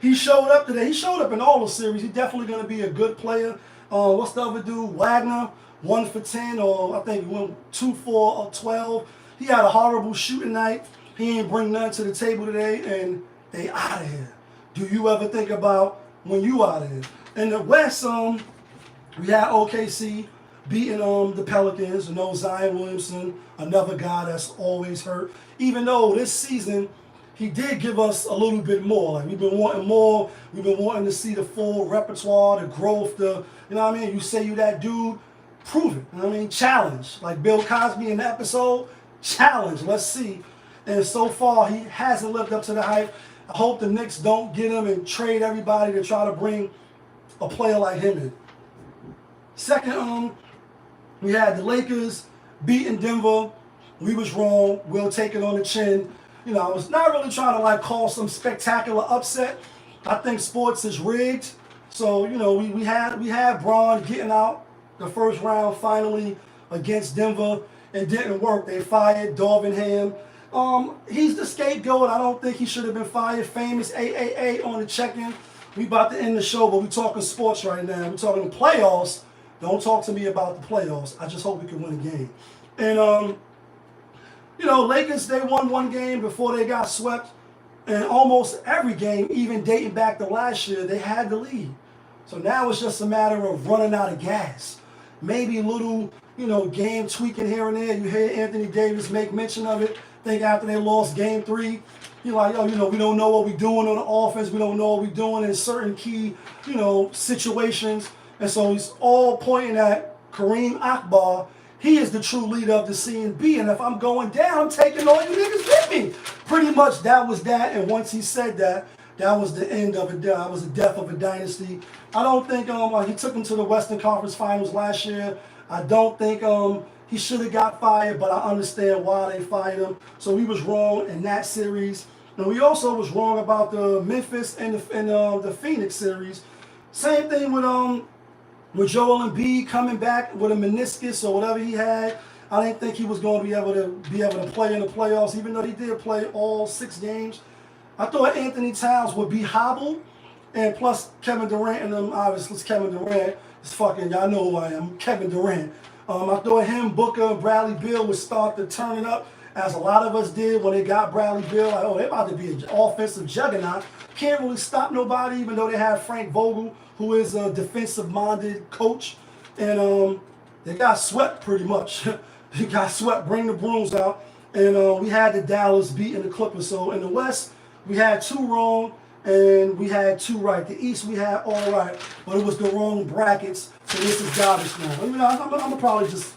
he showed up today. He showed up in all the series. He's definitely going to be a good player. What's the other dude? Wagner, 1 for 10, or I think he went 2 for 12. He had a horrible shooting night. He ain't bring nothing to the table today, and they out of here. Do you ever think about when you out of here? In the West, we had OKC beating the Pelicans. Zion Williamson, another guy that's always hurt. Even though this season he did give us a little bit more. Like, we've been wanting more. We've been wanting to see the full repertoire, the growth, You say you that dude, prove it. Challenge. Like Bill Cosby in the episode. Challenge. Let's see. And so far, he hasn't lived up to the hype. I hope the Knicks don't get him and trade everybody to try to bring a player like him in. Second, we had the Lakers beating Denver. We was wrong. We'll take it on the chin. I was not really trying to call some spectacular upset. I think sports is rigged. So, we had Braun getting out the first round finally against Denver. It didn't work. They fired Darvin Ham. He's the scapegoat. I don't think he should have been fired. Famous AAA on the check-in. We about to end the show, but we're talking sports right now. We're talking playoffs. Don't talk to me about the playoffs. I just hope we can win a game. And, Lakers, they won one game before they got swept. And almost every game, even dating back to last year, they had the lead. So now it's just a matter of running out of gas. Maybe a little, game tweaking here and there. You hear Anthony Davis make mention of it. I think after they lost Game 3, he's like, we don't know what we're doing on the offense. We don't know what we're doing in certain key, situations. And so he's all pointing at Kareem Akbar. He is the true leader of the CNB. And if I'm going down, I'm taking all you niggas with me. Pretty much that was that. And once he said that, that was the end of it. That was the death of a dynasty. I don't think he took him to the Western Conference Finals last year. I don't think he should have got fired, but I understand why they fired him. So we was wrong in that series. And we also was wrong about the Memphis and the Phoenix series. Same thing with Joel Embiid coming back with a meniscus or whatever he had. I didn't think he was going to be able to play in the playoffs, even though he did play all 6 games. I thought Anthony Towns would be hobbled, and plus Kevin Durant and them. Obviously, it's Kevin Durant. It's fucking, y'all know who I am, Kevin Durant. I thought him, Booker, and Bradley Beal would start to turn it up, as a lot of us did when they got Bradley Beal. Like, they're about to be an offensive juggernaut. Can't really stop nobody, even though they have Frank Vogel, who is a defensive-minded coach. And they got swept pretty much. They got swept, bring the brooms out. And we had the Dallas beating the Clippers. So in the West, we had 2 wrong, and we had 2 right. The East, we had all right, but it was the wrong brackets. So this is garbage now. I'm gonna probably just,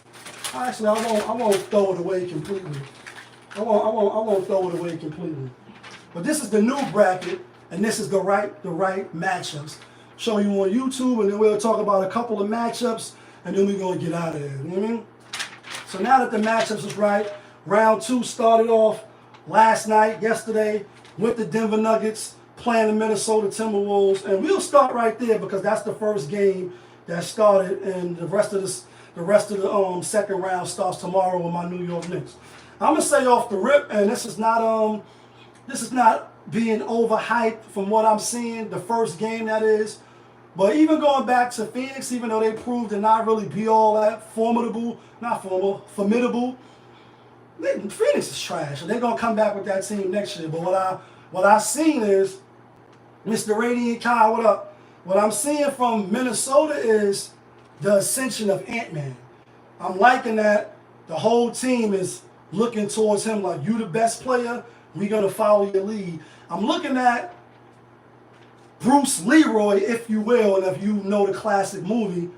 actually, I won't throw it away completely. I won't throw it away completely. But this is the new bracket, and this is the right matchups. Show you on YouTube, and then we'll talk about a couple of matchups and then we're going to get out of there. You know what I mean? So now that the matchups is right, round 2 started off yesterday, with the Denver Nuggets playing the Minnesota Timberwolves, and we'll start right there because that's the first game that started, and the rest of the second round starts tomorrow with my New York Knicks. I'm gonna say off the rip, and this is not being overhyped from what I'm seeing. The first game that is, but even going back to Phoenix, even though they proved to not really be all that formidable. Phoenix is trash, and they're gonna come back with that team next year. But what I've seen is, Mr. Radiant Kai, what up? What I'm seeing from Minnesota is the ascension of Ant-Man. I'm liking that the whole team is looking towards him like, you the best player, we're gonna follow your lead. I'm looking at Bruce Leroy, if you will, and if you know the classic movie,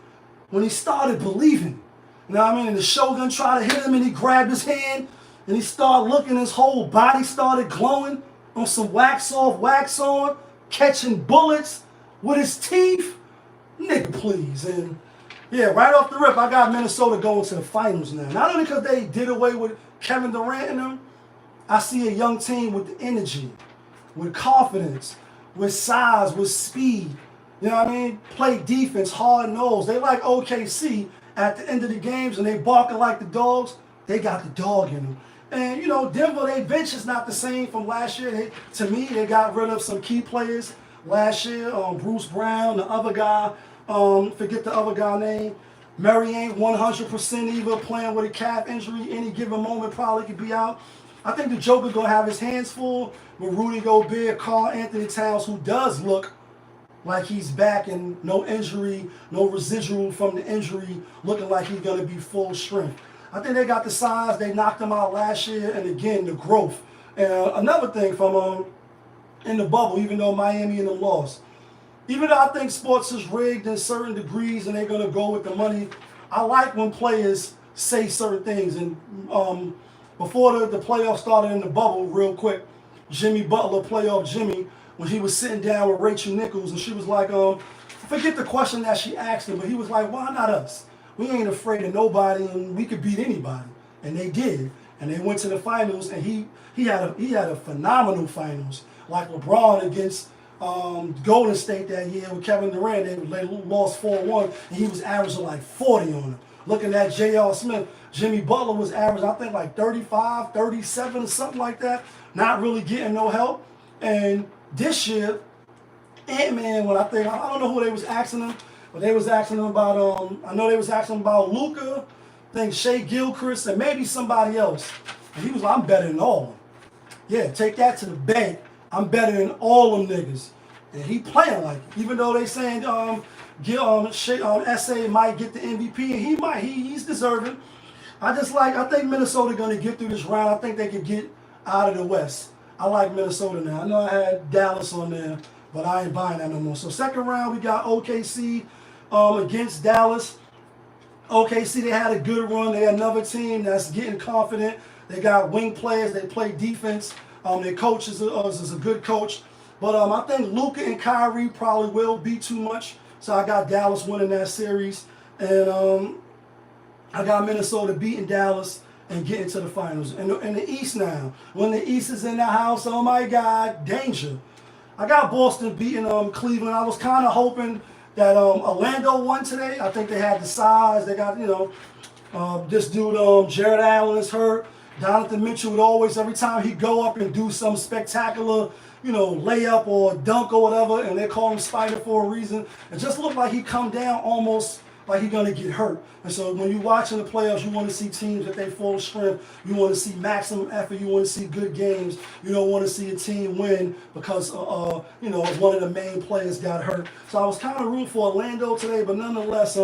when he started believing. You know what I mean? And the Shogun tried to hit him and he grabbed his hand and he started looking, his whole body started glowing on some wax off, wax on, catching bullets with his teeth. Nigga, please. And yeah, right off the rip, I got Minnesota going to the finals now. Not only because they did away with Kevin Durant and them, I see a young team with energy, with confidence, with size, with speed. You know what I mean? Play defense, hard nose. They like OKC at the end of the games and they barking like the dogs. They got the dog in them. And, you know, Denver, their bench is not the same from last year. To me, they got rid of some key players last year. Bruce Brown, the other guy, forget the other guy's name. Murray ain't 100% either, playing with a calf injury. Any given moment probably could be out. I think the Joker going to have his hands full with Rudy Gobert, Karl Anthony Towns, who does look like he's back and no injury, no residual from the injury, looking like he's going to be full strength. I think they got the size. They knocked him out last year, and again, the growth. And another thing from in the bubble, even though Miami and them lost, even though I think sports is rigged in certain degrees and they're going to go with the money, I like when players say certain things. And before the playoffs started in the bubble, real quick, Jimmy Butler, playoff Jimmy, when he was sitting down with Rachel Nichols, and she was like, I forget the question that she asked him, but he was like, why not us? We ain't afraid of nobody, and we could beat anybody. And they did. And they went to the finals, and he had a phenomenal finals. Like LeBron against Golden State that year with Kevin Durant, they lost 4-1, and he was averaging like 40 on them. Looking at J.R. Smith, Jimmy Butler was averaging, I think, like 35, 37, something like that. Not really getting no help. And this year, Ant-Man, I don't know who they was asking him, but they was asking him about, I know they was asking him about Luka, I think Shea Gilchrist, and maybe somebody else. And he was like, I'm better than all of them. Yeah, take that to the bank. I'm better than all them niggas. And he playing like it. Even though they saying SA might get the MVP, and he's deserving. I think Minnesota gonna get through this round. I think they can get out of the West. I like Minnesota now. I know I had Dallas on there, but I ain't buying that no more. So second round, we got OKC against Dallas. OKC, they had a good run. They're another team that's getting confident. They got wing players. They play defense. Their coach is a good coach. But I think Luka and Kyrie probably will be too much. So I got Dallas winning that series. And I got Minnesota beating Dallas and getting to the finals. And in the East now, when the East is in the house, oh my God, danger. I got Boston beating Cleveland. I was kind of hoping that Orlando won today. I think they had the size. They got, this dude, Jared Allen is hurt. Donovan Mitchell would always, every time he'd go up and do some spectacular, layup or dunk or whatever, and they call him Spider for a reason. It just looked like he come down almost like he's going to get hurt. And so when you're watching the playoffs, you want to see teams at their full strength. You want to see maximum effort. You want to see good games. You don't want to see a team win because, one of the main players got hurt. So I was kind of rooting for Orlando today, but nonetheless,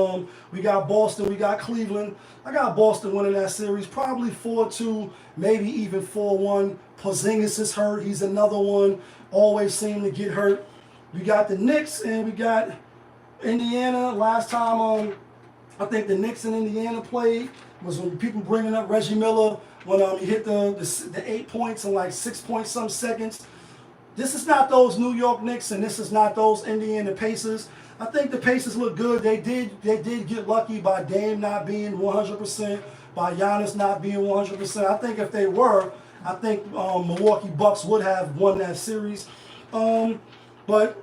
we got Boston, we got Cleveland. I got Boston winning that series, probably 4-2, maybe even 4-1. Porzingis is hurt. He's another one. Always seem to get hurt. We got the Knicks, and we got Indiana. Last time I think the Knicks and Indiana played was when people bringing up Reggie Miller when he hit the 8 points in like 6 point some seconds. This is not those New York Knicks, and this is not those Indiana Pacers. I think the Pacers look good. They did get lucky by Dame not being 100%, by Giannis not being 100%. I think if they were, I think Milwaukee Bucks would have won that series. But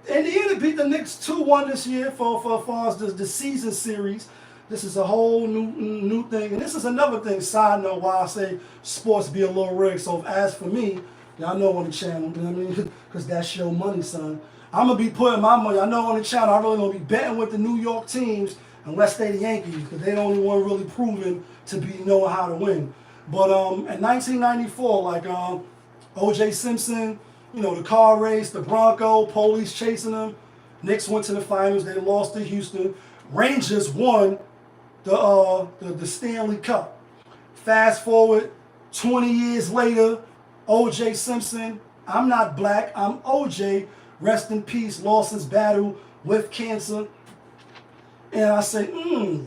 Indiana beat the Knicks 2-1 this year for far as the season series. This is a whole new thing. And this is another thing, side note, why I say sports be a little rigged. So as for me, y'all know on the channel, you know what I mean? Because that's your money, son. I'm going to be putting my money, I know on the channel, I'm really going to be betting with the New York teams unless they the Yankees, because they the only one really proven to be knowing how to win. But in 1994, like O.J. Simpson, you know, the car race, the Bronco, police chasing them. Knicks went to the finals. They lost to Houston. Rangers won the Stanley Cup. Fast forward 20 years later, O.J. Simpson, I'm not black, I'm O.J., rest in peace, lost his battle with cancer. And I say,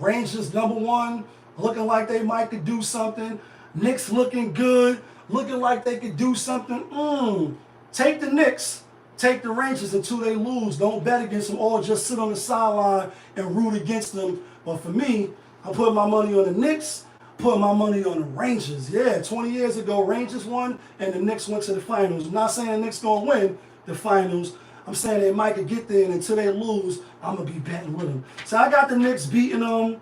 Rangers #1, looking like they might could do something. Knicks looking good, looking like they could do something. Take the Knicks, take the Rangers until they lose. Don't bet against them or just sit on the sideline and root against them. But for me, I'm putting my money on the Knicks, putting my money on the Rangers. Yeah, 20 years ago, Rangers won and the Knicks went to the finals. I'm not saying the Knicks going to win the finals. I'm saying they might could get there, and until they lose, I'm going to be betting with them. So I got the Knicks beating them.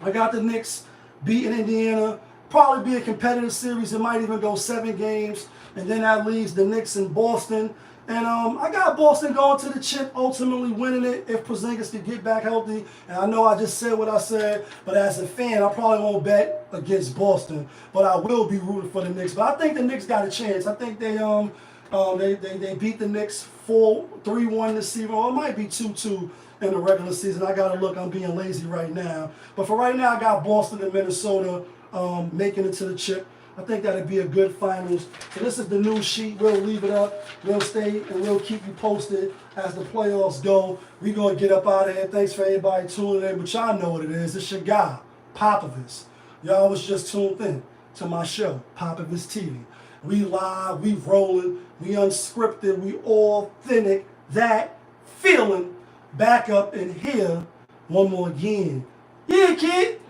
I got the Knicks beating Indiana. Probably be a competitive series. It might even go 7 games. And then that leaves the Knicks in Boston. And I got Boston going to the chip, ultimately winning it if Porzingis can get back healthy. And I know I just said what I said, but as a fan, I probably won't bet against Boston. But I will be rooting for the Knicks. But I think the Knicks got a chance. I think they beat the Knicks 3-1 this season, or it might be 2-2 in the regular season. I gotta look. I'm being lazy right now. But for right now, I got Boston and Minnesota making it to the chip. I think that'd be a good finals. So this is the new sheet. We'll leave it up. We'll stay and we'll keep you posted as the playoffs go. We're gonna get up out of here. Thanks for everybody tuning in. But y'all know what it is. It's your guy, Popovich. Y'all was just tuned in to my show, Popovich TV. We live, we rolling, we unscripted, we authentic. That feeling back up in here one more again. Yeah, kid.